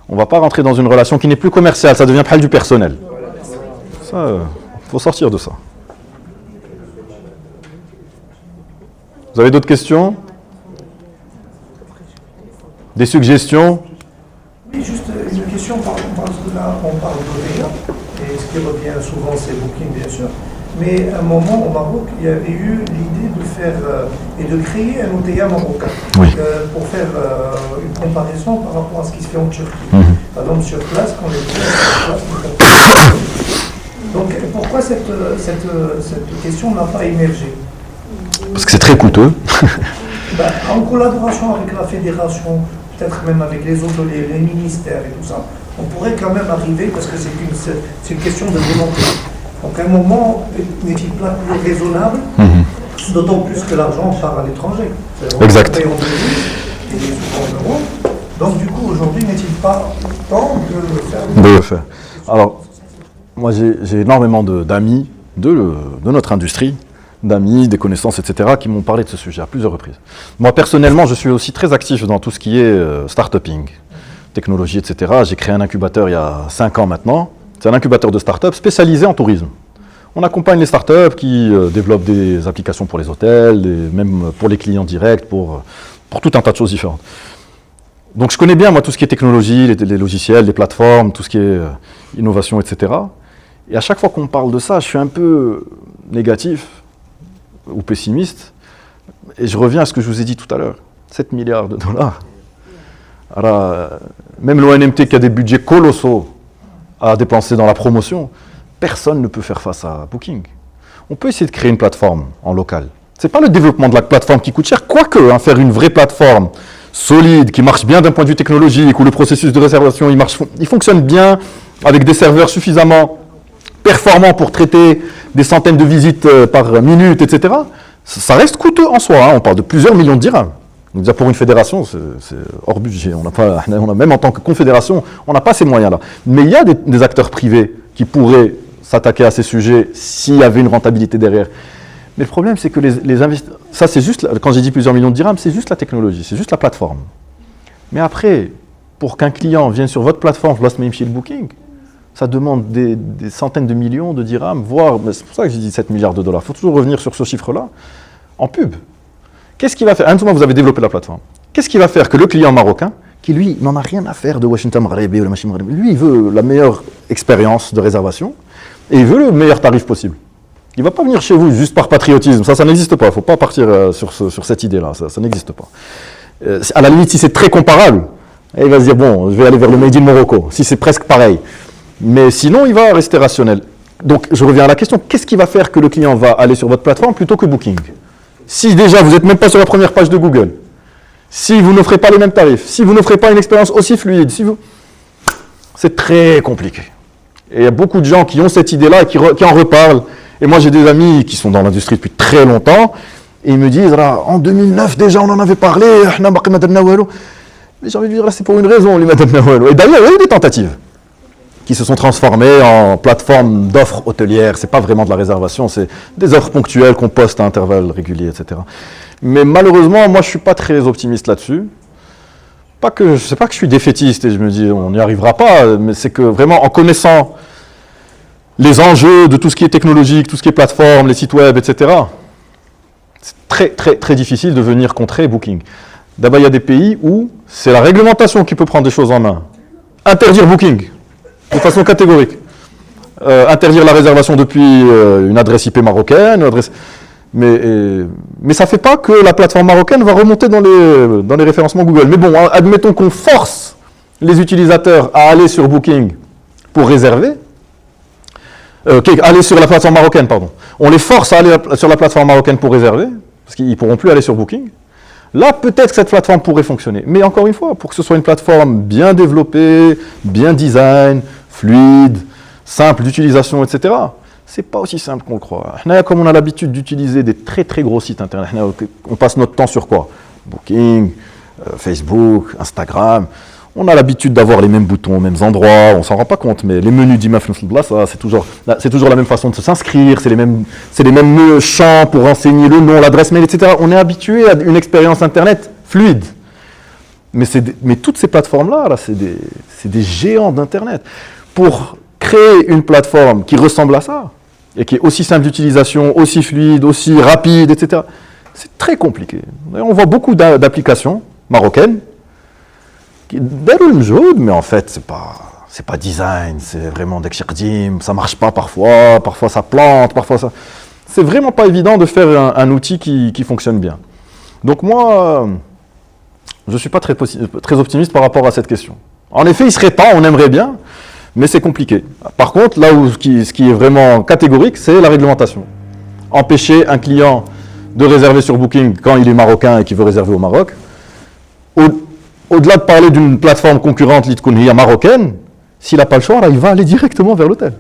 On ne va pas rentrer dans une relation qui n'est plus commerciale, ça devient du personnel. Ça, il faut sortir de ça. Vous avez d'autres questions? Des suggestions? Oui, juste une question, parce que là, on parle d'OTA, et ce qui revient souvent, c'est Booking, bien sûr. Mais à un moment, au Maroc, il y avait eu l'idée de faire et de créer un OTA marocain, oui. Pour faire une comparaison par rapport à ce qui se fait en Turquie. Par exemple, sur place, quand les sur place, donc, pourquoi cette question n'a pas émergé? Parce que c'est très coûteux. En collaboration avec la fédération, peut-être même avec les autres, les ministères et tout ça, on pourrait quand même arriver, parce que c'est une question de volonté. Donc à un moment, n'est-il pas plus raisonnable, d'autant plus que l'argent part à l'étranger. Exact. Donc du coup, aujourd'hui, n'est-il pas temps de le faire? De le faire. Alors, moi j'ai énormément d'amis de notre industrie, d'amis, des connaissances, etc., qui m'ont parlé de ce sujet à plusieurs reprises. Moi, personnellement, je suis aussi très actif dans tout ce qui est start-uping, technologie, etc. J'ai créé un incubateur il y a 5 ans maintenant. C'est un incubateur de start-up spécialisé en tourisme. On accompagne les start-up qui développent des applications pour les hôtels, et même pour les clients directs, pour tout un tas de choses différentes. Donc, je connais bien, moi, tout ce qui est technologie, les logiciels, les plateformes, tout ce qui est innovation, etc. Et à chaque fois qu'on parle de ça, je suis un peu négatif ou pessimiste, et je reviens à ce que je vous ai dit tout à l'heure, 7 milliards de dollars. Alors, même l'ONMT qui a des budgets colossaux à dépenser dans la promotion, personne ne peut faire face à Booking. On peut essayer de créer une plateforme en local. Ce n'est pas le développement de la plateforme qui coûte cher, quoique faire une vraie plateforme solide, qui marche bien d'un point de vue technologique, où le processus de réservation il fonctionne bien, avec des serveurs suffisamment performants pour traiter des centaines de visites par minute, etc. Ça reste coûteux en soi, on parle de plusieurs millions de dirhams. Donc déjà pour une fédération, c'est hors budget. Même en tant que confédération, on n'a pas ces moyens-là. Mais il y a des acteurs privés qui pourraient s'attaquer à ces sujets s'il y avait une rentabilité derrière. Mais le problème, c'est que les investisseurs... Ça, c'est juste, quand j'ai dit plusieurs millions de dirhams, c'est juste la technologie, c'est juste la plateforme. Mais après, pour qu'un client vienne sur votre plateforme, Last Minute Shield Booking, ça demande des centaines de millions de dirhams, voire, c'est pour ça que j'ai dit 7 milliards de dollars. Il faut toujours revenir sur ce chiffre-là, en pub. Qu'est-ce qu'il va faire? À un moment, vous avez développé la plateforme. Qu'est-ce qui va faire que le client marocain, qui lui n'en a rien à faire de Washington Maghrebi ou la machine Maghrebi. Lui, il veut la meilleure expérience de réservation et il veut le meilleur tarif possible. Il ne va pas venir chez vous juste par patriotisme, ça n'existe pas, il ne faut pas partir sur cette idée-là, ça n'existe pas. À la limite, si c'est très comparable, il va se dire, bon, je vais aller vers le Made in Morocco, si c'est presque pareil. Mais sinon, il va rester rationnel. Donc, je reviens à la question, qu'est-ce qui va faire que le client va aller sur votre plateforme plutôt que Booking? Si déjà, vous n'êtes même pas sur la première page de Google, si vous n'offrez pas les mêmes tarifs, si vous n'offrez pas une expérience aussi fluide, c'est très compliqué. Et il y a beaucoup de gens qui ont cette idée-là et qui en reparlent. Et moi, j'ai des amis qui sont dans l'industrie depuis très longtemps, et ils me disent, en 2009, déjà, on en avait parlé, mais j'ai envie de dire, là, c'est pour une raison, et d'ailleurs, il y a eu des tentatives qui se sont transformées en plateforme d'offres hôtelières. C'est pas vraiment de la réservation, c'est des offres ponctuelles qu'on poste à intervalles réguliers, etc. Mais malheureusement, moi, je suis pas très optimiste là-dessus. C'est pas que je suis défaitiste et je me dis, on n'y arrivera pas, mais c'est que vraiment, en connaissant les enjeux de tout ce qui est technologique, tout ce qui est plateforme, les sites web, etc., c'est très, très, très difficile de venir contrer Booking. D'abord, il y a des pays où c'est la réglementation qui peut prendre des choses en main. Interdire Booking, de façon catégorique. Interdire la réservation depuis une adresse IP marocaine, mais ça ne fait pas que la plateforme marocaine va remonter dans les référencements Google. Mais bon, admettons qu'on force les utilisateurs à aller sur Booking pour réserver, aller sur la plateforme marocaine, pardon. On les force à aller sur la plateforme marocaine pour réserver, parce qu'ils ne pourront plus aller sur Booking. Là, peut-être que cette plateforme pourrait fonctionner. Mais encore une fois, pour que ce soit une plateforme bien développée, bien design, fluide, simple d'utilisation, etc., c'est pas aussi simple qu'on le croit. Comme on a l'habitude d'utiliser des très très gros sites internet, on passe notre temps sur quoi? Booking, Facebook, Instagram. On a l'habitude d'avoir les mêmes boutons aux mêmes endroits, on s'en rend pas compte, mais les menus d'image, c'est toujours la même façon de s'inscrire, c'est les mêmes champs pour renseigner le nom, l'adresse mail, etc. On est habitué à une expérience internet fluide. Mais toutes ces plateformes-là, c'est des géants d'internet. Pour créer une plateforme qui ressemble à ça, et qui est aussi simple d'utilisation, aussi fluide, aussi rapide, etc., c'est très compliqué. On voit beaucoup d'applications marocaines, mais en fait, c'est pas design, c'est vraiment d'excherdim, ça marche pas parfois ça plante, parfois ça... C'est vraiment pas évident de faire un outil qui fonctionne bien. Donc moi, je suis pas très optimiste par rapport à cette question. En effet, il serait temps, on aimerait bien, mais c'est compliqué. Par contre, là où ce qui est vraiment catégorique, c'est la réglementation. Empêcher un client de réserver sur Booking quand il est marocain et qu'il veut réserver au Maroc, au-delà de parler d'une plateforme concurrente l'Itkounhiya marocaine, s'il n'a pas le choix, là, il va aller directement vers l'hôtel.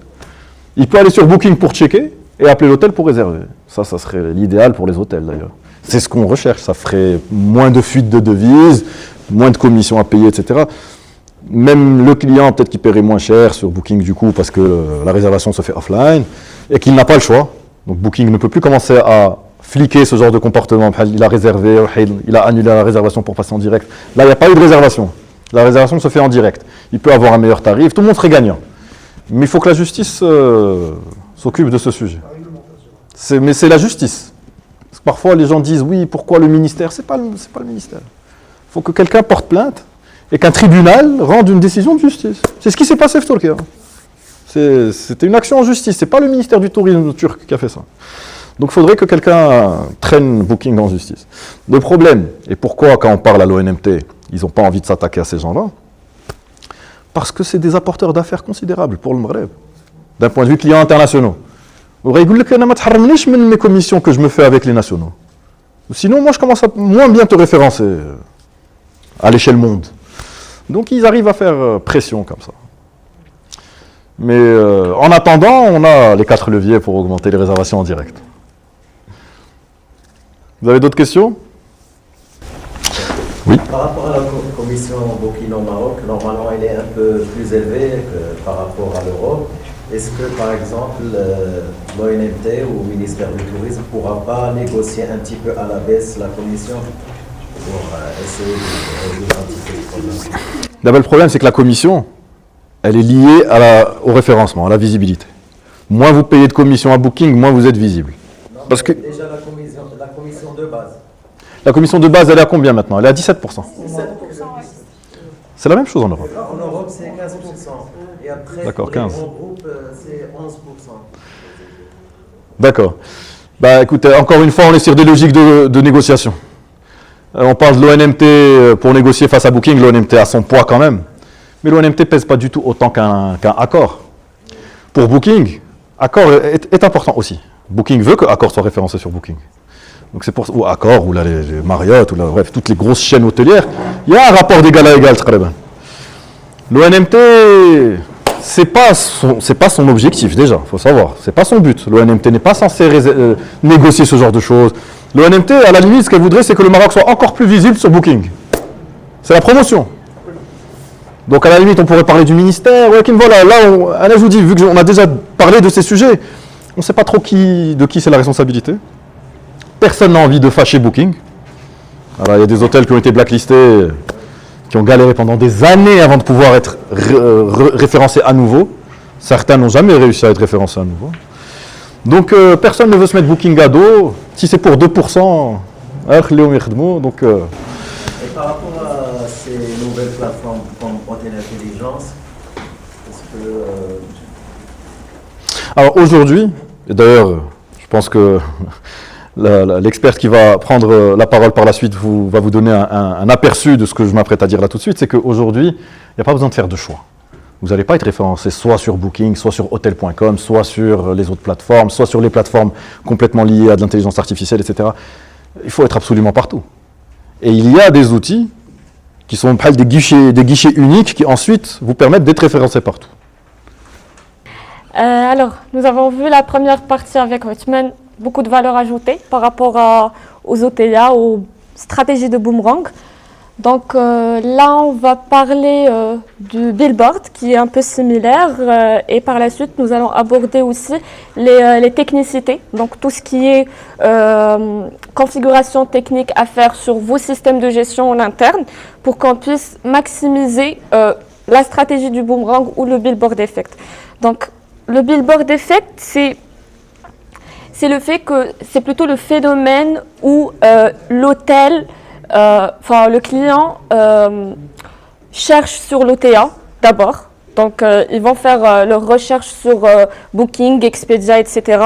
Il peut aller sur Booking pour checker et appeler l'hôtel pour réserver. Ça serait l'idéal pour les hôtels d'ailleurs. C'est ce qu'on recherche, ça ferait moins de fuites de devises, moins de commissions à payer, etc. Même le client, peut-être qu'il paierait moins cher sur Booking du coup, parce que la réservation se fait offline, et qu'il n'a pas le choix. Donc Booking ne peut plus commencer à fliquer ce genre de comportement. Il a réservé, il a annulé la réservation pour passer en direct. Là, il n'y a pas eu de réservation. La réservation se fait en direct. Il peut avoir un meilleur tarif, tout le monde serait gagnant. Mais il faut que la justice s'occupe de ce sujet. Mais c'est la justice. Parce que parfois, les gens disent, oui, pourquoi le ministère? C'est pas le ministère. Il faut que quelqu'un porte plainte et qu'un tribunal rende une décision de justice. C'est ce qui s'est passé, Turquie. C'était une action en justice. C'est pas le ministère du tourisme turc qui a fait ça. Donc il faudrait que quelqu'un traîne Booking en justice. Le problème, et pourquoi quand on parle à l'ONMT, ils n'ont pas envie de s'attaquer à ces gens-là? Parce que c'est des apporteurs d'affaires considérables pour le Maghreb, d'un point de vue clients internationaux. Vous voyez, mes commissions que je me fais avec les nationaux. Sinon, moi, je commence à moins bien te référencer à l'échelle monde. Donc ils arrivent à faire pression comme ça. Mais en attendant, on a les 4 leviers pour augmenter les réservations en direct. Vous avez d'autres questions? Oui. Par rapport à la commission Booking au Maroc, normalement elle est un peu plus élevée par rapport à l'Europe. Est-ce que par exemple l'ONMT ou le ministère du Tourisme ne pourra pas négocier un petit peu à la baisse la commission pour essayer de résoudre un petit peu le problème? D'abord, le problème, c'est que la commission, elle est liée au référencement, à la visibilité. Moins vous payez de commission à Booking, moins vous êtes visible. Non, parce que déjà la commission de base. La commission de base, elle est à combien maintenant? Elle est à 17%. 17%. C'est la même chose en Europe. En Europe, c'est 15%. Et après, D'accord, pour les 15. grands groupes, c'est 11%. D'accord. Bah écoutez, encore une fois, on est sur des logiques de négociation. On parle de l'ONMT pour négocier face à Booking. L'ONMT a son poids quand même. Mais l'ONMT pèse pas du tout autant qu'un Accor. Pour Booking, Accor est important aussi. Booking veut que Accor soit référencé sur Booking. Donc c'est pour ou Accor, ou là, les Marriott, ou là, bref, toutes les grosses chaînes hôtelières. Il y a un rapport d'égal à égal, très bien. L'ONMT, c'est pas son objectif déjà, il faut savoir. C'est pas son but. L'ONMT n'est pas censé négocier ce genre de choses. L'ONMT, à la limite, ce qu'elle voudrait, c'est que le Maroc soit encore plus visible sur Booking. C'est la promotion. Donc à la limite, on pourrait parler du ministère. Ouais, voilà, là, je vous dis, vu qu'on a déjà parlé de ces sujets, on ne sait pas trop de qui c'est la responsabilité. Personne n'a envie de fâcher Booking. Alors, il y a des hôtels qui ont été blacklistés, qui ont galéré pendant des années avant de pouvoir être référencés à nouveau. Certains n'ont jamais réussi à être référencés à nouveau. Donc personne ne veut se mettre Booking à dos. Si c'est pour 2%, donc... Et par rapport à ces nouvelles plateformes comme Hôtel Intelligence, est-ce que... Alors aujourd'hui, et d'ailleurs, je pense que l'expert qui va prendre la parole par la suite va vous donner un aperçu de ce que je m'apprête à dire là tout de suite, c'est qu'aujourd'hui, il n'y a pas besoin de faire de choix. Vous n'allez pas être référencé soit sur Booking, soit sur Hotel.com, soit sur les autres plateformes, soit sur les plateformes complètement liées à de l'intelligence artificielle, etc. Il faut être absolument partout. Et il y a des outils qui sont des guichets uniques qui ensuite vous permettent d'être référencé partout. Alors, nous avons vu la première partie avec Othman, beaucoup de valeur ajoutée par rapport aux OTA, aux stratégies de boomerang. Donc là, on va parler du billboard qui est un peu similaire et par la suite, nous allons aborder aussi les technicités, donc tout ce qui est configuration technique à faire sur vos systèmes de gestion en interne pour qu'on puisse maximiser la stratégie du boomerang ou le billboard effect. Donc le billboard effect, c'est le fait que c'est plutôt le phénomène où l'hôtel, le client cherche sur l'OTA d'abord. Donc, ils vont faire leur recherche sur Booking, Expedia, etc.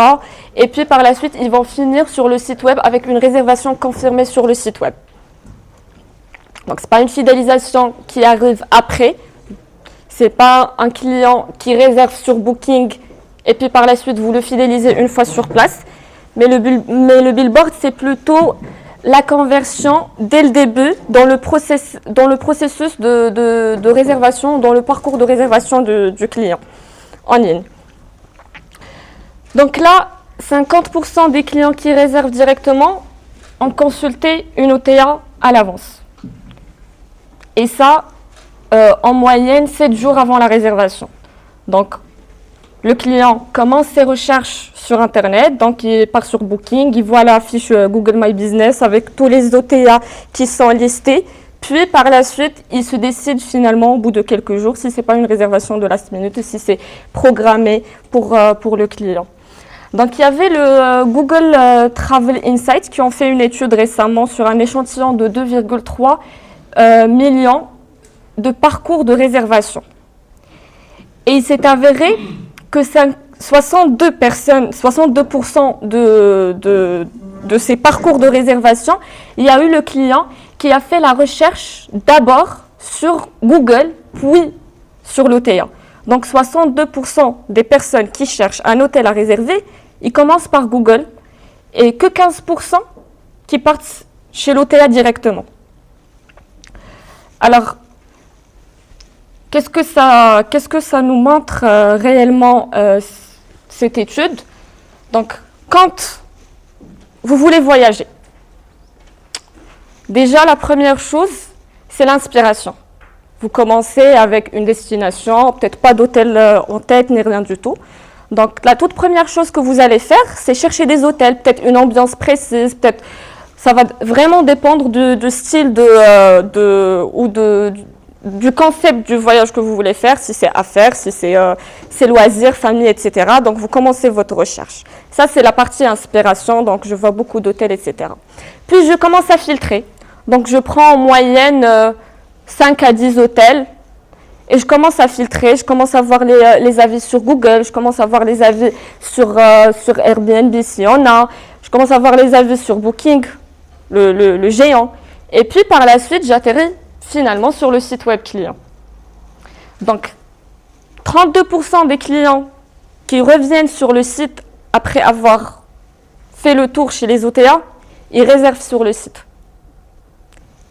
Et puis, par la suite, ils vont finir sur le site web avec une réservation confirmée sur le site web. Donc, ce n'est pas une fidélisation qui arrive après. Ce n'est pas un client qui réserve sur Booking et puis par la suite, vous le fidélisez une fois sur place. Mais le billboard, c'est plutôt la conversion dès le début dans le processus de réservation, dans le parcours de réservation du client en ligne. Donc là, 50% des clients qui réservent directement ont consulté une OTA à l'avance. Et ça, en moyenne, 7 jours avant la réservation. Donc, le client commence ses recherches sur Internet, donc il part sur Booking, il voit la fiche Google My Business avec tous les OTA qui sont listés. Puis par la suite, il se décide finalement au bout de quelques jours si ce n'est pas une réservation de last minute, si c'est programmé pour le client. Donc il y avait le Google Travel Insights qui ont fait une étude récemment sur un échantillon de 2,3 millions de parcours de réservation. Et il s'est avéré que 62% de ces parcours de réservation, il y a eu le client qui a fait la recherche d'abord sur Google, puis sur l'OTA. Donc 62% des personnes qui cherchent un hôtel à réserver, ils commencent par Google et que 15% qui partent chez l'OTA directement. Alors, qu'est-ce que ça nous montre réellement cette étude? Donc, quand vous voulez voyager, déjà la première chose, c'est l'inspiration. Vous commencez avec une destination, peut-être pas d'hôtel en tête ni rien du tout. Donc, la toute première chose que vous allez faire, c'est chercher des hôtels, peut-être une ambiance précise, peut-être ça va vraiment dépendre du style du concept du voyage que vous voulez faire, si c'est affaires, si c'est loisirs, famille, etc. Donc, vous commencez votre recherche. Ça, c'est la partie inspiration, donc je vois beaucoup d'hôtels, etc. Puis, je commence à filtrer. Donc, je prends en moyenne 5 à 10 hôtels et je commence à filtrer, je commence à voir les avis sur Google, je commence à voir les avis sur Airbnb s'il y en a, je commence à voir les avis sur Booking, le géant. Et puis par la suite, j'atterris finalement sur le site web client. Donc, 32% des clients qui reviennent sur le site après avoir fait le tour chez les OTA, ils réservent sur le site.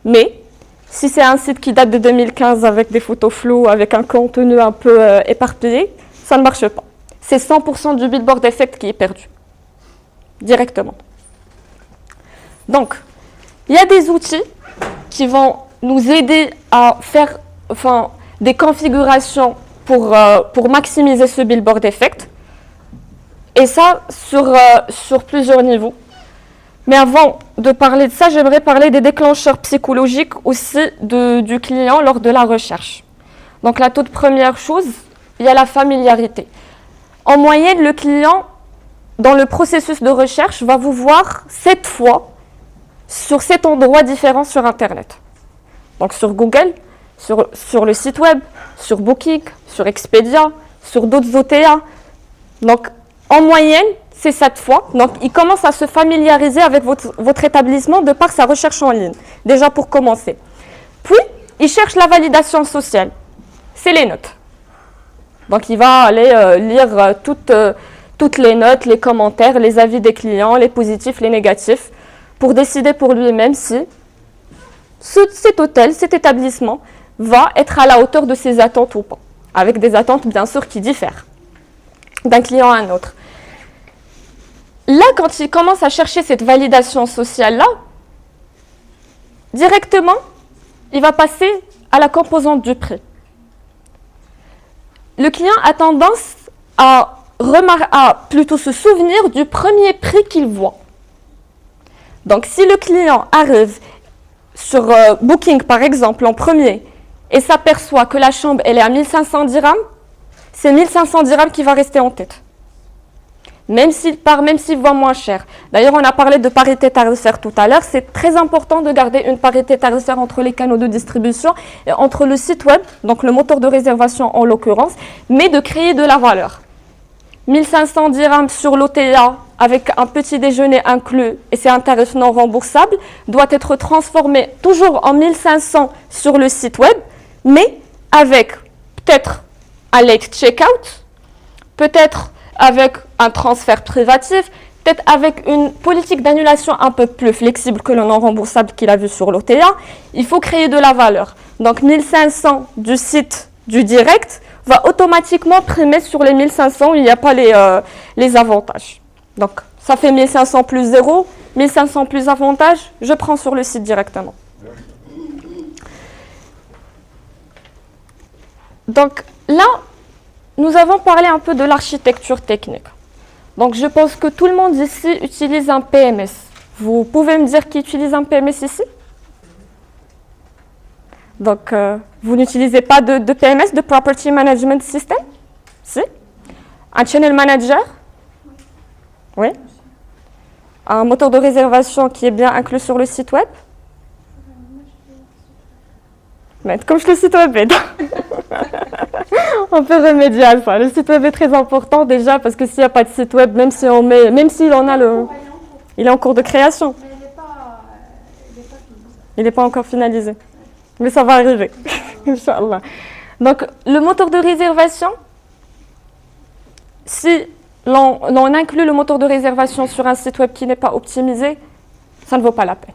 Mais, si c'est un site qui date de 2015 avec des photos floues, avec un contenu un peu éparpillé, ça ne marche pas. C'est 100% du billboard effect qui est perdu, directement. Donc, il y a des outils qui vont nous aider à faire des configurations pour maximiser ce billboard effect. Et ça, sur plusieurs niveaux. Mais avant de parler de ça, j'aimerais parler des déclencheurs psychologiques aussi du client lors de la recherche. Donc la toute première chose, il y a la familiarité. En moyenne, le client, dans le processus de recherche, va vous voir 7 fois sur 7 endroits différents sur Internet. Donc sur Google, sur le site web, sur Booking, sur Expedia, sur d'autres OTA. Donc en moyenne, c'est 7 fois. Donc, il commence à se familiariser avec votre établissement de par sa recherche en ligne, déjà pour commencer. Puis, il cherche la validation sociale. C'est les notes. Donc, il va aller lire toutes les notes, les commentaires, les avis des clients, les positifs, les négatifs, pour décider pour lui-même si cet hôtel, cet établissement, va être à la hauteur de ses attentes ou pas. Avec des attentes, bien sûr, qui diffèrent d'un client à un autre. Là, quand il commence à chercher cette validation sociale-là, directement, il va passer à la composante du prix. Le client a tendance à plutôt se souvenir du premier prix qu'il voit. Donc, si le client arrive sur Booking, par exemple, en premier, et s'aperçoit que la chambre elle est à 1500 dirhams, c'est 1500 dirhams qui va rester en tête. Même s'il voit moins cher. D'ailleurs, on a parlé de parité tarifaire tout à l'heure. C'est très important de garder une parité tarifaire entre les canaux de distribution et entre le site web, donc le moteur de réservation en l'occurrence, mais de créer de la valeur. 1500 dirhams sur l'OTA avec un petit déjeuner inclus et c'est un tarif non remboursable, doit être transformé toujours en 1500 sur le site web, mais avec peut-être un late checkout, peut-être avec un transfert privatif, peut-être avec une politique d'annulation un peu plus flexible que le non remboursable qu'il a vu sur l'OTA. Il faut créer de la valeur. Donc 1500 du site du direct va automatiquement primer sur les 1500 où il n'y a pas les avantages. Donc ça fait 1500 plus 0, 1500 plus avantages, je prends sur le site directement. Donc là, nous avons parlé un peu de l'architecture technique. Donc, je pense que tout le monde ici utilise un PMS. Vous pouvez me dire qui utilise un PMS ici? Donc, vous n'utilisez pas de PMS, de Property Management System? Si? Un Channel Manager? Oui? Un moteur de réservation qui est bien inclus sur le site web? Mais comme le site web est on peut remédier à ça. Le site web est très important déjà parce que s'il n'y a pas de site web, même s'il en a il est en cours de création. Il n'est pas encore finalisé. Mais ça va arriver, Inch'Allah. Donc, le moteur de réservation, si l'on inclut le moteur de réservation sur un site web qui n'est pas optimisé, ça ne vaut pas la peine.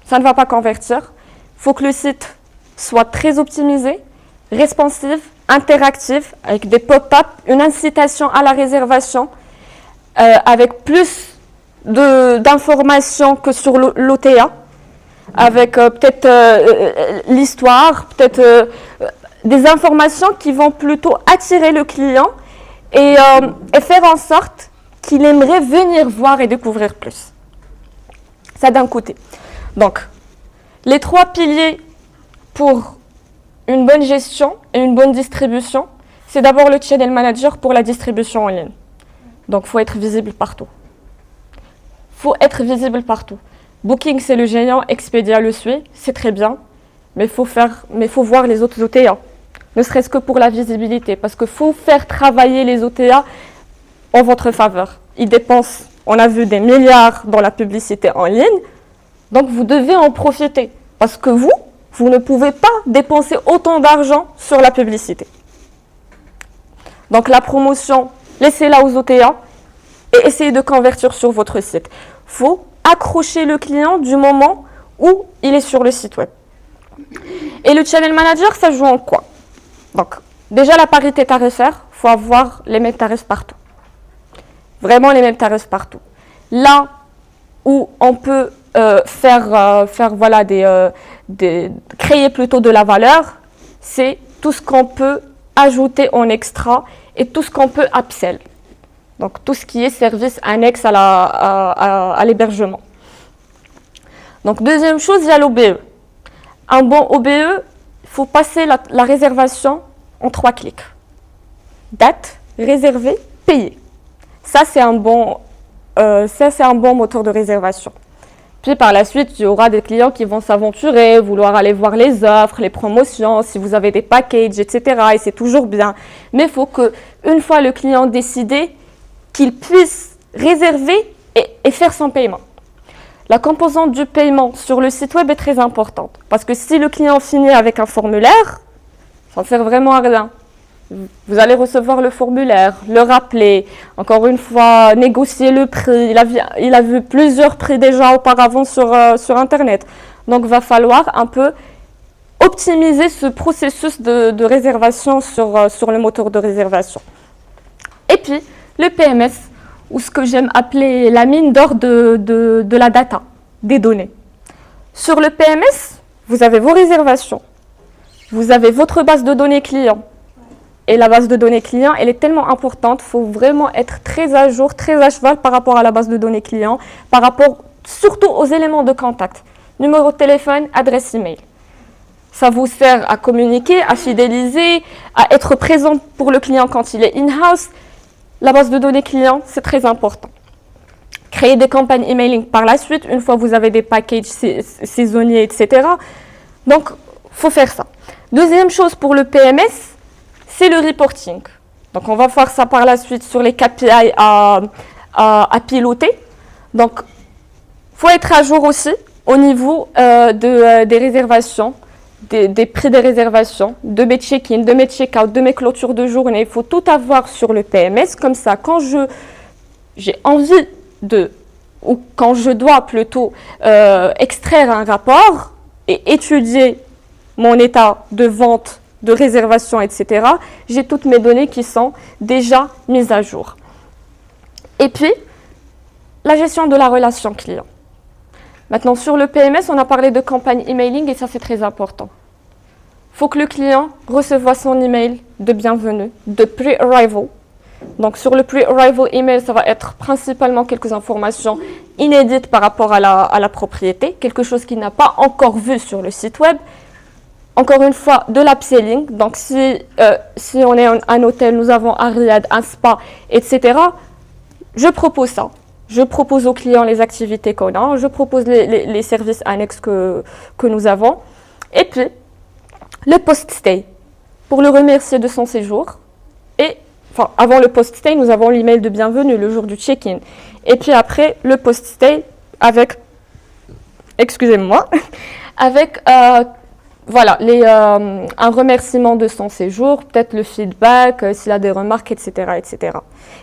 Ça ne va pas convertir. Il faut que le site soit très optimisé, responsive, interactif, avec des pop-up, une incitation à la réservation, avec plus d'informations que sur l'OTA, avec peut-être l'histoire, peut-être des informations qui vont plutôt attirer le client et faire en sorte qu'il aimerait venir voir et découvrir plus. Ça d'un côté. Donc, les 3 piliers pour une bonne gestion et une bonne distribution, c'est d'abord le channel manager pour la distribution en ligne. Donc, il faut être visible partout. Il faut être visible partout. Booking, c'est le géant, Expedia le suit, c'est très bien. mais il faut voir les autres OTA, ne serait-ce que pour la visibilité, parce qu'il faut faire travailler les OTA en votre faveur. Ils dépensent, on a vu, des milliards dans la publicité en ligne, donc vous devez en profiter, parce que vous ne pouvez pas dépenser autant d'argent sur la publicité. Donc la promotion, laissez-la aux OTA et essayez de convertir sur votre site. Il faut accrocher le client du moment où il est sur le site web. Et le channel manager, ça joue en quoi? Donc, déjà la parité tarifaire, il faut avoir les mêmes tarifs partout. Vraiment les mêmes tarifs partout. Là où on peut créer plutôt de la valeur, c'est tout ce qu'on peut ajouter en extra et tout ce qu'on peut upsell. Donc tout ce qui est service annexe à l'hébergement. Donc deuxième chose, il y a l'OBE. Un bon OBE, il faut passer la réservation en 3 clics. Date, réserver, payer. Ça c'est un bon moteur de réservation. Puis par la suite, il y aura des clients qui vont s'aventurer, vouloir aller voir les offres, les promotions, si vous avez des packages, etc. Et c'est toujours bien. Mais il faut qu'une fois le client décidé, qu'il puisse réserver et faire son paiement. La composante du paiement sur le site web est très importante. Parce que si le client finit avec un formulaire, ça ne sert vraiment à rien. Vous allez recevoir le formulaire, le rappeler, encore une fois, négocier le prix. Il a vu plusieurs prix déjà auparavant sur Internet. Donc, il va falloir un peu optimiser ce processus de réservation sur le moteur de réservation. Et puis, le PMS, ou ce que j'aime appeler la mine d'or de la data, des données. Sur le PMS, vous avez vos réservations, vous avez votre base de données client. Et la base de données client, elle est tellement importante, il faut vraiment être très à jour, très à cheval par rapport à la base de données client, par rapport surtout aux éléments de contact. Numéro de téléphone, adresse email. Ça vous sert à communiquer, à fidéliser, à être présent pour le client quand il est in-house. La base de données client, c'est très important. Créer des campagnes emailing par la suite, une fois que vous avez des packages saisonniers, etc. Donc, il faut faire ça. Deuxième chose pour le PMS, c'est le reporting. Donc, on va voir ça par la suite sur les KPI à piloter. Donc, il faut être à jour aussi au niveau des réservations, des prix des réservations, de mes check-in, de mes check-out, de mes clôtures de journée. Il faut tout avoir sur le PMS. Comme ça, quand j'ai envie ou quand je dois plutôt extraire un rapport et étudier mon état de vente, de réservation, etc., j'ai toutes mes données qui sont déjà mises à jour. Et puis, la gestion de la relation client. Maintenant, sur le PMS, on a parlé de campagne emailing et ça, c'est très important. Il faut que le client reçoive son email de bienvenue, de pre-arrival. Donc, sur le pre-arrival email, ça va être principalement quelques informations inédites par rapport à la propriété, quelque chose qu'il n'a pas encore vu sur le site web. Encore une fois, de l'upselling. Donc, si on est un hôtel, nous avons un riad, un spa, etc., je propose ça. Je propose aux clients les activités qu'on a, je propose les services annexes que nous avons. Et puis, le post-stay, pour le remercier de son séjour. Et, enfin, avant le post-stay, nous avons l'email de bienvenue, le jour du check-in. Et puis après, le post-stay avec, excusez-moi, avec, voilà, un remerciement de son séjour, peut-être le feedback, s'il a des remarques, etc., etc.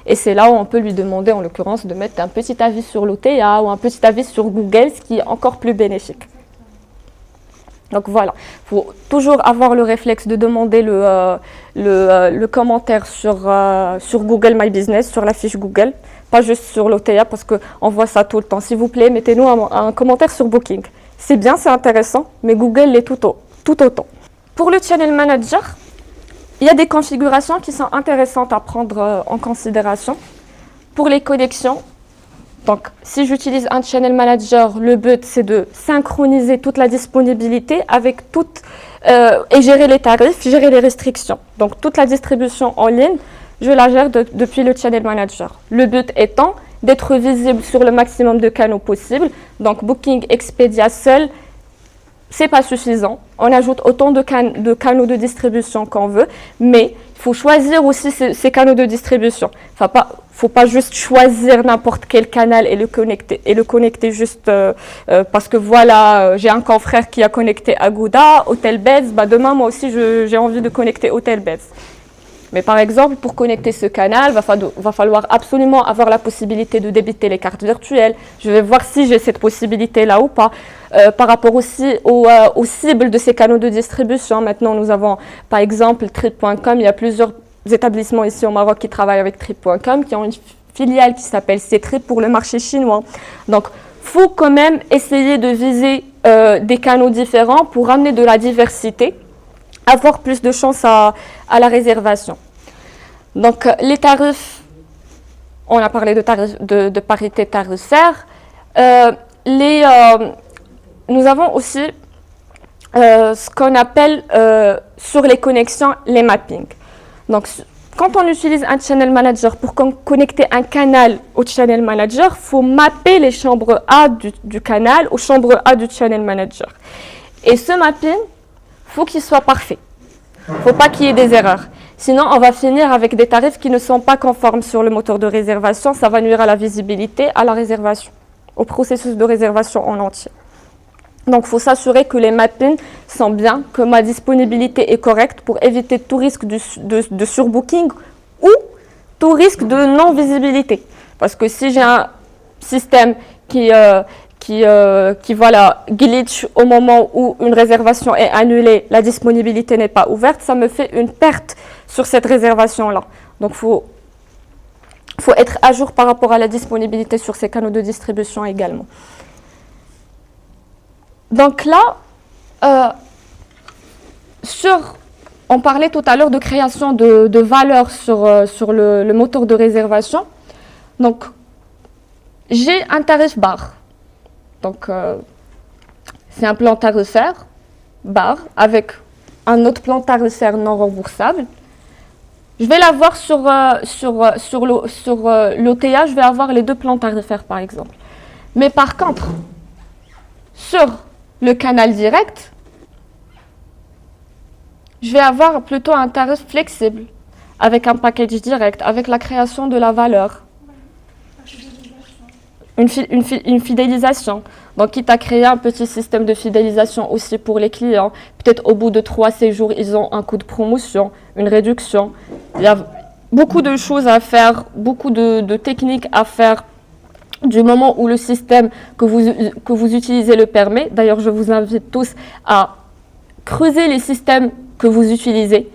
Et c'est là où on peut lui demander, en l'occurrence, de mettre un petit avis sur l'OTA ou un petit avis sur Google, ce qui est encore plus bénéfique. Donc voilà, il faut toujours avoir le réflexe de demander le commentaire sur Google My Business, sur la fiche Google, pas juste sur l'OTA parce qu'on voit ça tout le temps. S'il vous plaît, mettez-nous un commentaire sur Booking. C'est bien, c'est intéressant, mais Google l'est tout autant. Pour le Channel Manager, il y a des configurations qui sont intéressantes à prendre en considération. Pour les connexions, donc si j'utilise un Channel Manager, le but c'est de synchroniser toute la disponibilité avec et gérer les tarifs, gérer les restrictions. Donc toute la distribution en ligne, je la gère depuis le Channel Manager. Le but étant d'être visible sur le maximum de canaux possibles. Donc Booking, Expedia seul, c'est pas suffisant. On ajoute autant de canaux de distribution qu'on veut, mais il faut choisir aussi ces canaux de distribution. Faut pas juste choisir n'importe quel canal et le connecter juste parce que voilà, j'ai un confrère qui a connecté à Gouda, Hotel Bez, demain moi aussi j'ai envie de connecter Hotel Bez. Mais par exemple, pour connecter ce canal, va falloir absolument avoir la possibilité de débiter les cartes virtuelles. Je vais voir si j'ai cette possibilité-là ou pas. Par rapport aussi aux cibles de ces canaux de distribution. Maintenant, nous avons par exemple Trip.com. Il y a plusieurs établissements ici au Maroc qui travaillent avec Trip.com, qui ont une filiale qui s'appelle C-Trip pour le marché chinois. Donc, il faut quand même essayer de viser des canaux différents pour amener de la diversité, avoir plus de chances à la réservation. Donc, les tarifs, on a parlé de parité tarifaire. Nous avons aussi ce qu'on appelle sur les connexions, les mappings. Donc, quand on utilise un channel manager pour connecter un canal au channel manager, il faut mapper les chambres A du canal aux chambres A du channel manager. Et ce mapping, il faut qu'il soit parfait. Il ne faut pas qu'il y ait des erreurs. Sinon, on va finir avec des tarifs qui ne sont pas conformes sur le moteur de réservation. Ça va nuire à la visibilité, à la réservation, au processus de réservation en entier. Donc, il faut s'assurer que les mappings sont bien, que ma disponibilité est correcte pour éviter tout risque de surbooking ou tout risque de non-visibilité. Parce que si j'ai un système qui glitch au moment où une réservation est annulée, la disponibilité n'est pas ouverte, ça me fait une perte sur cette réservation-là. Donc, il faut être à jour par rapport à la disponibilité sur ces canaux de distribution également. Donc là, on parlait tout à l'heure de création de valeur sur le moteur de réservation. Donc, j'ai un tarif bar. Donc, c'est un plan tarifaire bar avec un autre plan tarifaire non remboursable. Je vais l'avoir sur l'OTA, je vais avoir les deux plans tarifaires par exemple. Mais par contre, sur le canal direct, je vais avoir plutôt un tarif flexible avec un package direct, avec la création de la valeur. Une fidélisation. Donc, quitte à créer un petit système de fidélisation aussi pour les clients. Peut-être au bout de 3 séjours, ils ont un coup de promotion, une réduction. Il y a beaucoup de choses à faire, beaucoup de techniques à faire du moment où le système que vous utilisez le permet. D'ailleurs, je vous invite tous à creuser les systèmes que vous utilisez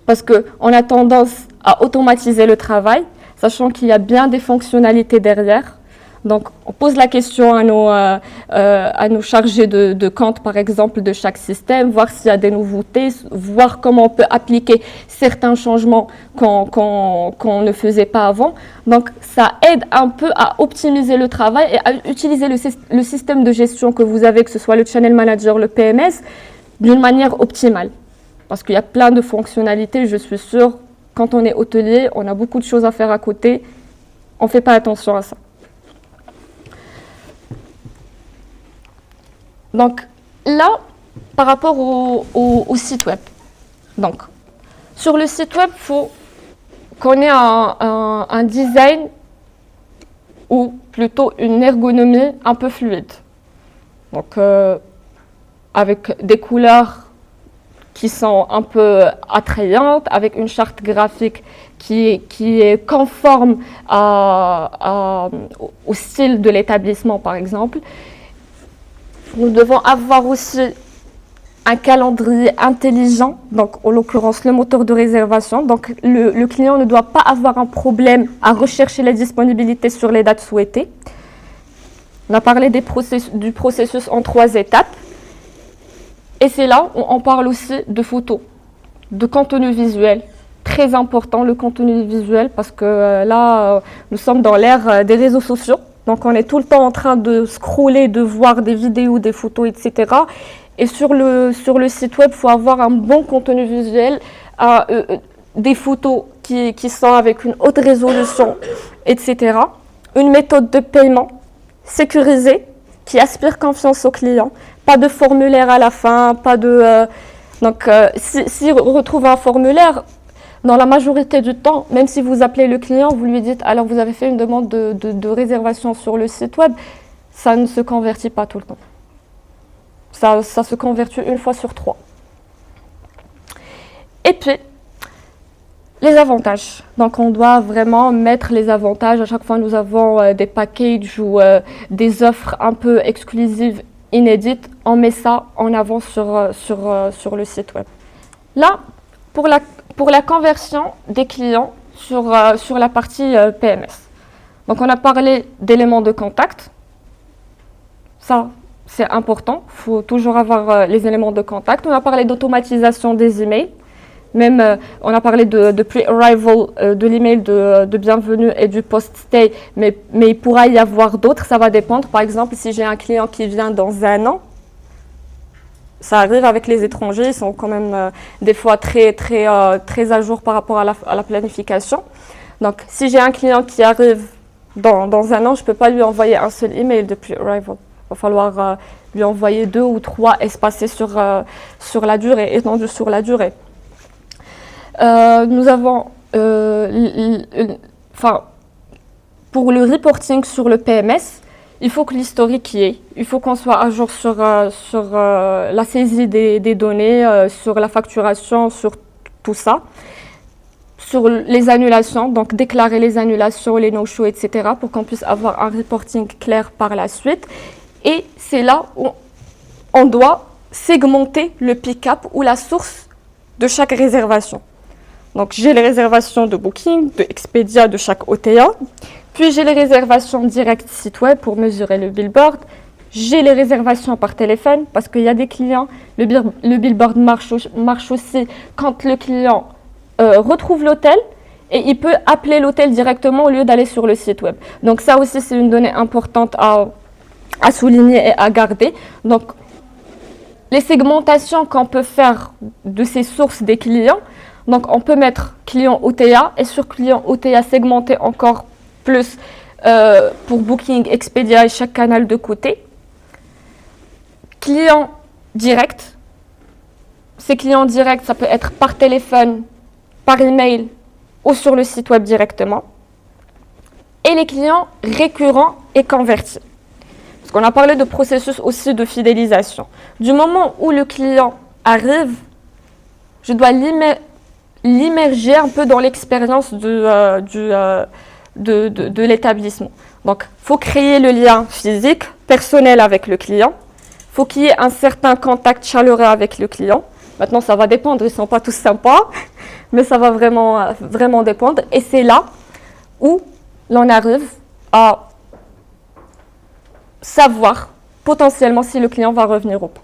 parce qu'on a tendance à automatiser le travail, sachant qu'il y a bien des fonctionnalités derrière. Donc, on pose la question à nos chargés de compte, par exemple, de chaque système, voir s'il y a des nouveautés, voir comment on peut appliquer certains changements qu'on ne faisait pas avant. Donc, ça aide un peu à optimiser le travail et à utiliser le système de gestion que vous avez, que ce soit le Channel Manager, le PMS, d'une manière optimale. Parce qu'il y a plein de fonctionnalités, je suis sûre, quand on est hôtelier, on a beaucoup de choses à faire à côté, on ne fait pas attention à ça. Donc là, par rapport au site web. Donc, sur le site web, il faut qu'on ait un design ou plutôt une ergonomie un peu fluide. Donc, avec des couleurs qui sont un peu attrayantes, avec une charte graphique qui est conforme au style de l'établissement, par exemple. Nous devons avoir aussi un calendrier intelligent, donc en l'occurrence le moteur de réservation. Donc le client ne doit pas avoir un problème à rechercher les disponibilités sur les dates souhaitées. On a parlé du processus en 3 étapes. Et c'est là où on parle aussi de photos, de contenu visuel. Très important le contenu visuel parce que là, nous sommes dans l'ère des réseaux sociaux. Donc, on est tout le temps en train de scroller, de voir des vidéos, des photos, etc. Et sur le site web, il faut avoir un bon contenu visuel, des photos qui sont avec une haute résolution, etc. Une méthode de paiement sécurisée qui aspire confiance au client. pas de formulaire à la fin, pas de... si on retrouve un formulaire, dans la majorité du temps, même si vous appelez le client, vous lui dites « alors vous avez fait une demande de réservation sur le site web », ça ne se convertit pas tout le temps. Ça se convertit une fois sur 3. Et puis, les avantages. Donc, on doit vraiment mettre les avantages. À chaque fois, nous avons des packages ou des offres un peu exclusives, inédites. On met ça en avant sur le site web. Là, pour la conversion des clients sur la partie PMS. Donc, on a parlé d'éléments de contact. Ça, c'est important. Il faut toujours avoir les éléments de contact. On a parlé d'automatisation des emails. Même, on a parlé de pre-arrival, de l'email de bienvenue et du post-stay, mais il pourra y avoir d'autres, ça va dépendre. Par exemple, si j'ai un client qui vient dans 1 an, ça arrive avec les étrangers, ils sont quand même des fois très à jour par rapport à la planification. Donc, si j'ai un client qui arrive dans 1 an, je ne peux pas lui envoyer un seul email de pre-arrival. Il va falloir lui envoyer 2 ou 3 espacés sur la durée, étendus sur la durée. Nous avons, pour le reporting sur le PMS, il faut que l'historique y ait. Il faut qu'on soit à jour sur la saisie des données, sur la facturation, sur tout ça. Sur les annulations, donc déclarer les annulations, les no-shows, etc. pour qu'on puisse avoir un reporting clair par la suite. Et c'est là où on doit segmenter le pick-up ou la source de chaque réservation. Donc, j'ai les réservations de Booking, de Expedia, de chaque OTA. Puis, j'ai les réservations directes site web pour mesurer le billboard. J'ai les réservations par téléphone parce qu'il y a des clients. Le billboard marche aussi quand le client retrouve l'hôtel et il peut appeler l'hôtel directement au lieu d'aller sur le site web. Donc, ça aussi, c'est une donnée importante à souligner et à garder. Donc, les segmentations qu'on peut faire de ces sources des clients, donc, on peut mettre client OTA et sur client OTA segmenter encore plus pour Booking, Expedia et chaque canal de côté. Client direct. Ces clients directs, ça peut être par téléphone, par email ou sur le site web directement. Et les clients récurrents et convertis. Parce qu'on a parlé de processus aussi de fidélisation. Du moment où le client arrive, je dois l'immerger un peu dans l'expérience de l'établissement. Donc, il faut créer le lien physique, personnel avec le client. Il faut qu'il y ait un certain contact chaleureux avec le client. Maintenant, ça va dépendre, ils ne sont pas tous sympas, mais ça va vraiment dépendre. Et c'est là où l'on arrive à savoir potentiellement si le client va revenir ou pas.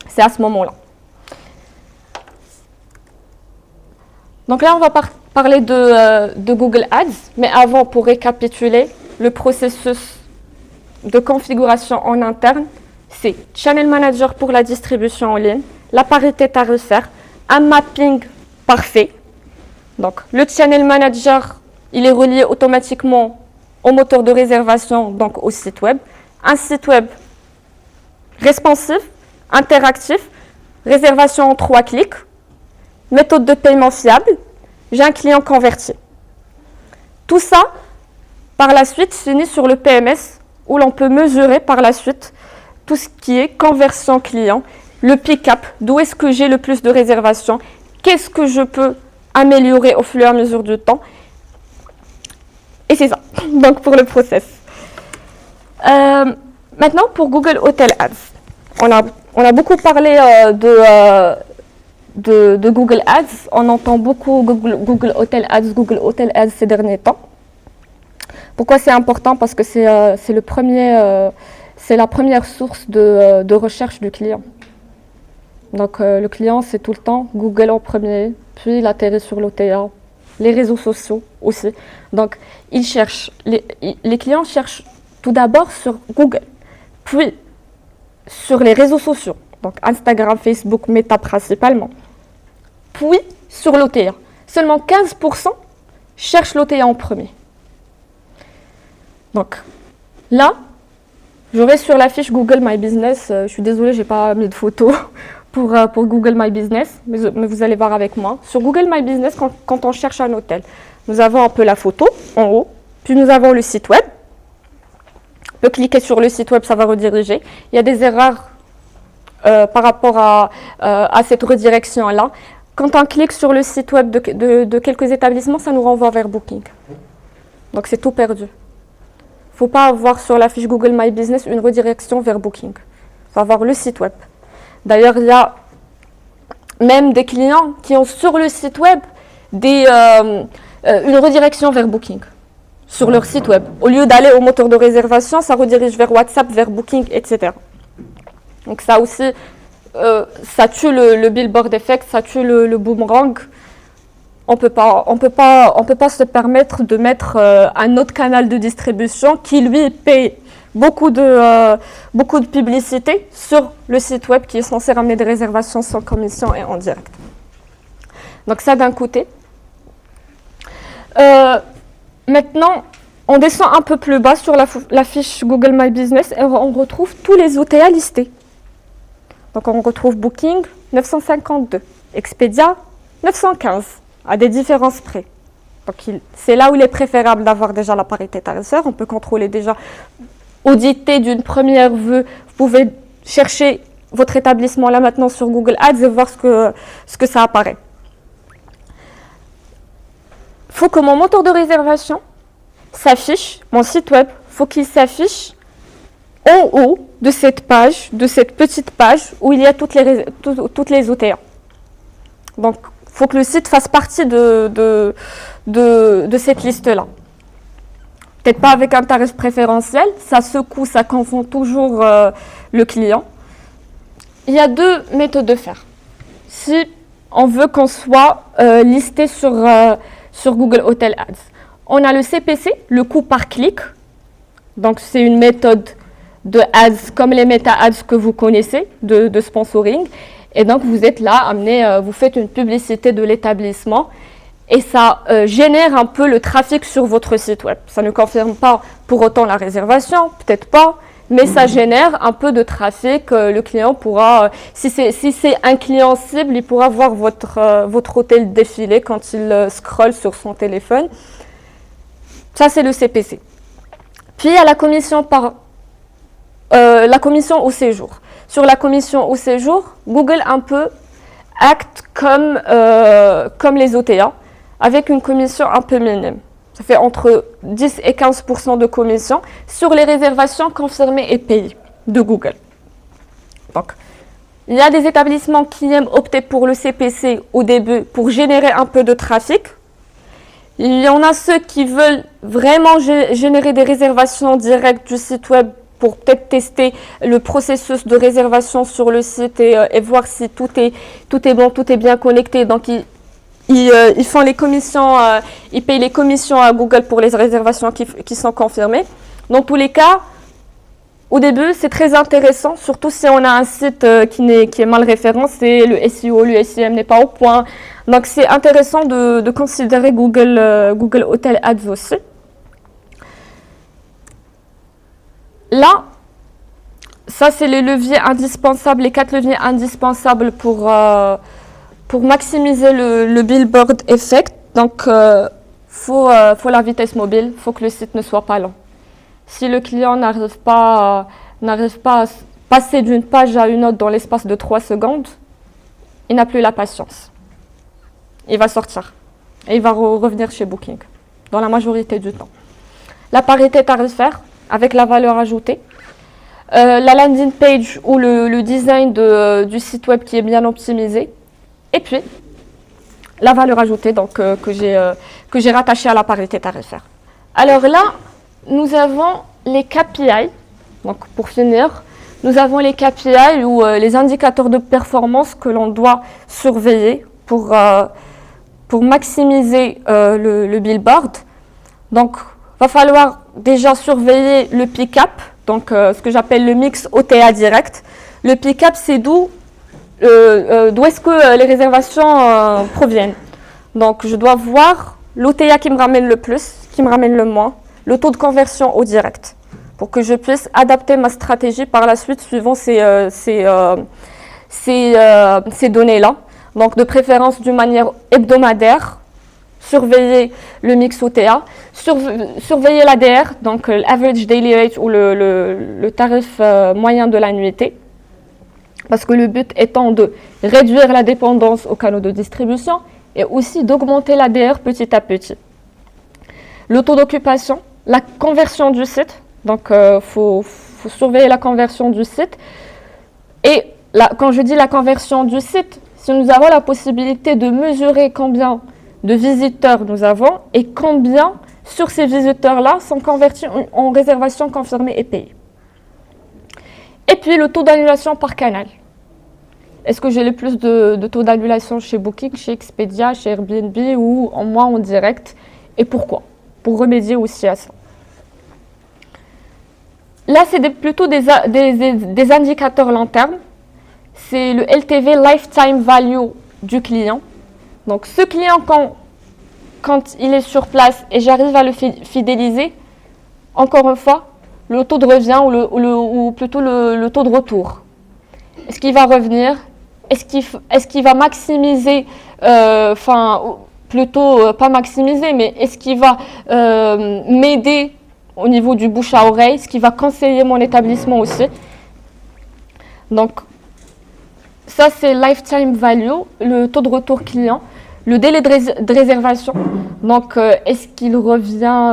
C'est à ce moment-là. Donc là, on va parler de Google Ads, mais avant, pour récapituler, le processus de configuration en interne, c'est Channel Manager pour la distribution en ligne, la parité tarifaire, un mapping parfait. Donc, le Channel Manager, il est relié automatiquement au moteur de réservation, donc au site web. Un site web responsive, interactif, réservation en 3 clics, méthode de paiement fiable, j'ai un client converti. Tout ça, par la suite, finit sur le PMS, où l'on peut mesurer par la suite tout ce qui est conversion client, le pick-up, d'où est-ce que j'ai le plus de réservations, qu'est-ce que je peux améliorer au fur et à mesure du temps. Et c'est ça, donc pour le process. Maintenant, pour Google Hotel Ads. On a beaucoup parlé de Google Ads. On entend beaucoup Google Hotel Ads ces derniers temps. Pourquoi c'est important? Parce que c'est la première source de recherche du client. Donc le client, c'est tout le temps Google en premier, puis il atterrit sur l'OTA, les réseaux sociaux aussi. Donc les clients cherchent tout d'abord sur Google, puis sur les réseaux sociaux, donc Instagram, Facebook, Meta principalement, puis sur l'OTA. Seulement 15% cherchent l'OTA en premier. Donc là, j'aurai sur la fiche Google My Business, je suis désolée, j'ai pas mis de photo pour Google My Business, mais vous allez voir avec moi. Sur Google My Business, quand on cherche un hôtel, nous avons un peu la photo en haut, puis nous avons le site web. On peut cliquer sur le site web, ça va rediriger. Il y a des erreurs par rapport à cette redirection-là. Quand on clique sur le site web de quelques établissements, ça nous renvoie vers Booking. Donc c'est tout perdu. Il ne faut pas avoir sur la fiche Google My Business une redirection vers Booking. Il faut avoir le site web. D'ailleurs, il y a même des clients qui ont sur le site web une redirection vers Booking sur leur site web. Au lieu d'aller au moteur de réservation, ça redirige vers WhatsApp, vers Booking, etc. Donc ça aussi, ça tue le billboard effect, ça tue le boomerang. On peut pas se permettre de mettre un autre canal de distribution qui lui paye beaucoup de publicité sur le site web qui est censé ramener des réservations sans commission et en direct. Donc ça d'un côté. Maintenant, on descend un peu plus bas sur la fiche Google My Business et on retrouve tous les OTA listés. Donc on retrouve Booking 952, Expedia 915, à des différences près. Donc c'est là où il est préférable d'avoir déjà la parité tarifaire. On peut contrôler déjà, auditer d'une première vue. Vous pouvez chercher votre établissement là maintenant sur Google Ads et voir ce que ça apparaît. Il faut que mon moteur de réservation s'affiche, mon site web, il faut qu'il s'affiche en haut de cette page, de cette petite page où il y a toutes les OTA. Donc, il faut que le site fasse partie de cette liste-là. Peut-être pas avec un tarif préférentiel, ça secoue, ça confond toujours le client. Il y a deux méthodes de faire. Si on veut qu'on soit listé sur Google Hotel Ads, on a le CPC, le coût par clic. Donc, c'est une méthode de ads comme les méta-ads que vous connaissez, de sponsoring. Et donc, vous êtes là, amené, vous faites une publicité de l'établissement et ça génère un peu le trafic sur votre site web. Ça ne confirme pas pour autant la réservation, peut-être pas, mais ça génère un peu de trafic. Le client pourra, si c'est un client cible, il pourra voir votre hôtel défiler quand il scrolle sur son téléphone. Ça, c'est le CPC. Puis, il y a la commission au séjour. Sur la commission au séjour, Google un peu acte comme les OTA, avec une commission un peu minime. Ça fait entre 10 et 15% de commission sur les réservations confirmées et payées de Google. Donc, il y a des établissements qui aiment opter pour le CPC au début pour générer un peu de trafic. Il y en a ceux qui veulent vraiment générer des réservations directes du site web pour peut-être tester le processus de réservation sur le site et voir si tout est bon, tout est bien connecté. Donc, ils font les commissions, ils payent les commissions à Google pour les réservations qui sont confirmées. Dans tous les cas, au début, c'est très intéressant, surtout si on a un site qui est mal référencé, le SEO, le SEM n'est pas au point. Donc, c'est intéressant de considérer Google Hotel Ads aussi. Là, ça, c'est les leviers indispensables, les 4 leviers indispensables pour maximiser le billboard effect. Donc, faut la vitesse mobile, il faut que le site ne soit pas lent. Si le client n'arrive pas à passer d'une page à une autre dans l'espace de 3 secondes, il n'a plus la patience. Il va sortir et il va revenir chez Booking, dans la majorité du temps. La parité tarifaire avec la valeur ajoutée. La landing page ou le design du site web qui est bien optimisé. Et puis, la valeur ajoutée donc, que j'ai rattachée à la parité tarifaire. Alors là, nous avons les KPI. Donc pour finir, nous avons les KPI ou les indicateurs de performance que l'on doit surveiller pour maximiser le billboard. Donc, va falloir déjà surveiller le pick-up, donc ce que j'appelle le mix OTA direct. Le pick-up, c'est d'où est-ce que les réservations proviennent. Donc, je dois voir l'OTA qui me ramène le plus, qui me ramène le moins, le taux de conversion au direct. pour que je puisse adapter ma stratégie par la suite suivant ces données-là. Donc de préférence d'une manière hebdomadaire, surveiller le mix OTA, surveiller l'ADR, donc l'Average Daily Rate ou le tarif moyen de la nuitée, parce que le but étant de réduire la dépendance aux canaux de distribution et aussi d'augmenter l'ADR petit à petit. Le taux d'occupation, la conversion du site, donc faut surveiller la conversion du site. Et quand je dis la conversion du site, si nous avons la possibilité de mesurer combien de visiteurs nous avons et combien sur ces visiteurs-là sont convertis en réservation confirmée et payée. Et puis le taux d'annulation par canal. Est-ce que j'ai le plus de taux d'annulation chez Booking, chez Expedia, chez Airbnb ou moi en direct? Et pourquoi? Pour remédier aussi à ça. Là, c'est plutôt des indicateurs long terme. C'est le LTV, Lifetime Value du client. Donc ce client, quand il est sur place et j'arrive à le fidéliser, encore une fois, le taux de revient ou plutôt le taux de retour. Est-ce qu'il va revenir? Est-ce qu'il va maximiser, plutôt pas maximiser, mais est-ce qu'il va m'aider au niveau du bouche à oreille? Est-ce qu'il va conseiller mon établissement aussi? Donc, ça c'est lifetime value, le taux de retour client. Le délai de réservation, donc est-ce qu'il revient,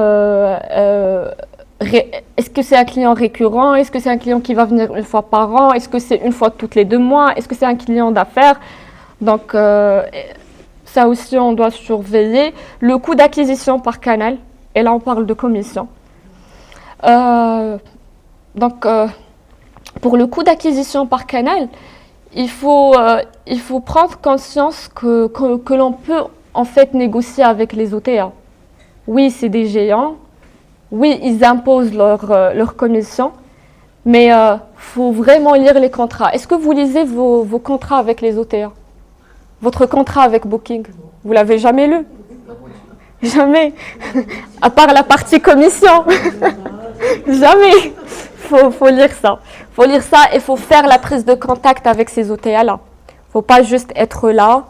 est-ce que c'est un client récurrent, est-ce que c'est un client qui va venir une fois par an, est-ce que c'est une fois toutes les 2 mois, est-ce que c'est un client d'affaires? Donc ça aussi on doit surveiller. Le coût d'acquisition par canal, et là on parle de commission. Pour le coût d'acquisition par canal, il faut prendre conscience que l'on peut en fait négocier avec les OTA. Oui, c'est des géants. Oui, ils imposent leur commission. Mais il faut vraiment lire les contrats. Est-ce que vous lisez vos contrats avec les OTA? Votre contrat avec Booking, vous l'avez jamais lu? Jamais. À part la partie commission. Jamais. Faut lire ça. Faut lire ça et faut faire la prise de contact avec ces OTA-là. Faut pas juste être là,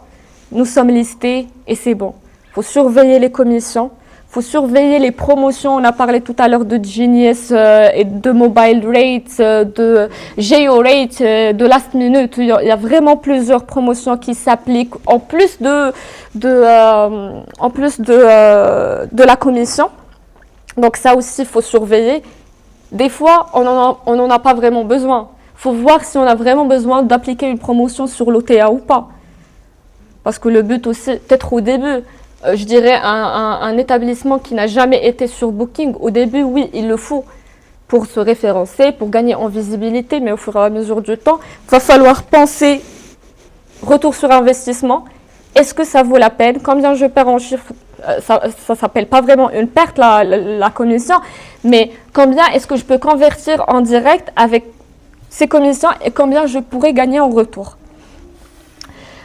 nous sommes listés et c'est bon. Faut surveiller les commissions, faut surveiller les promotions. On a parlé tout à l'heure de Genius et de Mobile Rate, de Geo Rate, de Last Minute. Il y a vraiment plusieurs promotions qui s'appliquent en plus de la commission. Donc ça aussi, il faut surveiller. Des fois, on n'en a pas vraiment besoin. Il faut voir si on a vraiment besoin d'appliquer une promotion sur l'OTA ou pas. Parce que le but aussi, peut-être au début, je dirais un établissement qui n'a jamais été sur Booking, au début, oui, il le faut pour se référencer, pour gagner en visibilité, mais au fur et à mesure du temps, il va falloir penser retour sur investissement. Est-ce que ça vaut la peine? Combien je perds en chiffre? Ça ne s'appelle pas vraiment une perte, la commission, mais combien est-ce que je peux convertir en direct avec ces commissions et combien je pourrais gagner en retour.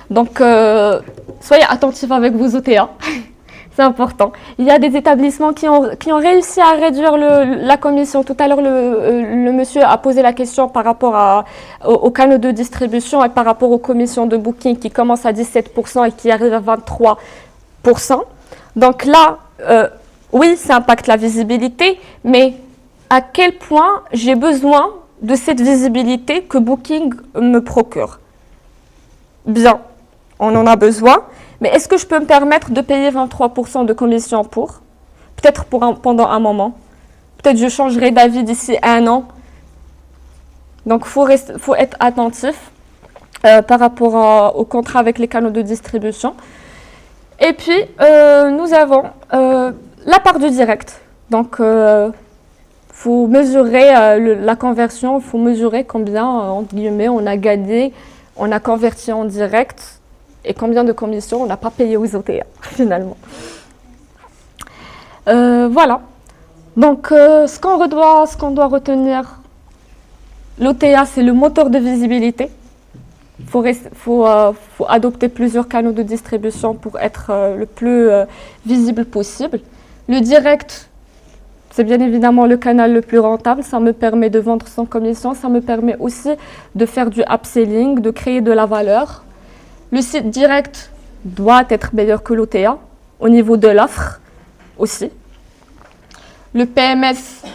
Donc, soyez attentifs avec vos OTA, c'est important. Il y a des établissements qui ont réussi à réduire la commission. Tout à l'heure, le monsieur a posé la question par rapport aux canaux de distribution et par rapport aux commissions de Booking qui commencent à 17% et qui arrivent à 23%. Donc là, oui, ça impacte la visibilité, mais à quel point j'ai besoin de cette visibilité que Booking me procure? Bien, on en a besoin, mais est-ce que je peux me permettre de payer 23% de commission pour? Peut-être pendant un moment. Peut-être je changerai d'avis d'ici 1 an. Donc, il faut être attentif par rapport au contrat avec les canaux de distribution. Et puis, nous avons la part du direct. Donc, faut mesurer la conversion, il faut mesurer combien, entre guillemets, on a gagné, on a converti en direct et combien de commissions on n'a pas payé aux OTA, finalement. Voilà. Donc, ce qu'on doit retenir, l'OTA, c'est le moteur de visibilité. Il faut adopter plusieurs canaux de distribution pour être le plus visible possible. Le direct, C'est bien évidemment le canal le plus rentable. Ça me permet de vendre sans commission. Ça me permet aussi de faire du upselling, de créer de la valeur. Le site direct doit être meilleur que l'OTA au niveau de l'offre aussi. Le PMS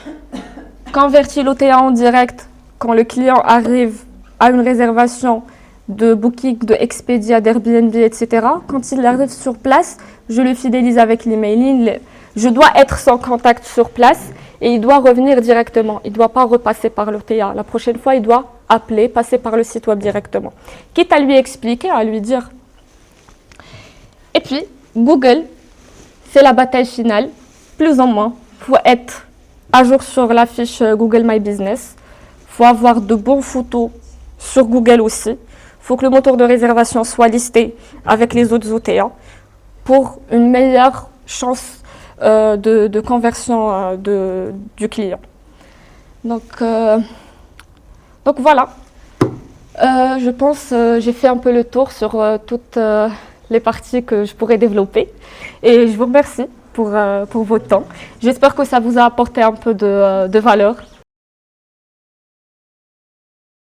convertit l'OTA en direct quand le client arrive à une réservation de Booking, de Expedia, d'Airbnb, etc. Quand il arrive sur place, je le fidélise avec l'emailing. Je dois être sans contact sur place et il doit revenir directement. Il ne doit pas repasser par l'OTA. La prochaine fois, il doit appeler, passer par le site web directement. Quitte à lui expliquer, à lui dire. Et puis, Google, c'est la bataille finale, plus ou moins. Il faut être à jour sur la fiche Google My Business. Il faut avoir de bonnes photos sur Google aussi. Il faut que le moteur de réservation soit listé avec les autres OTA pour une meilleure chance de conversion du client. Donc voilà. Je pense que j'ai fait un peu le tour sur toutes les parties que je pourrais développer. Et je vous remercie pour votre temps. J'espère que ça vous a apporté un peu de valeur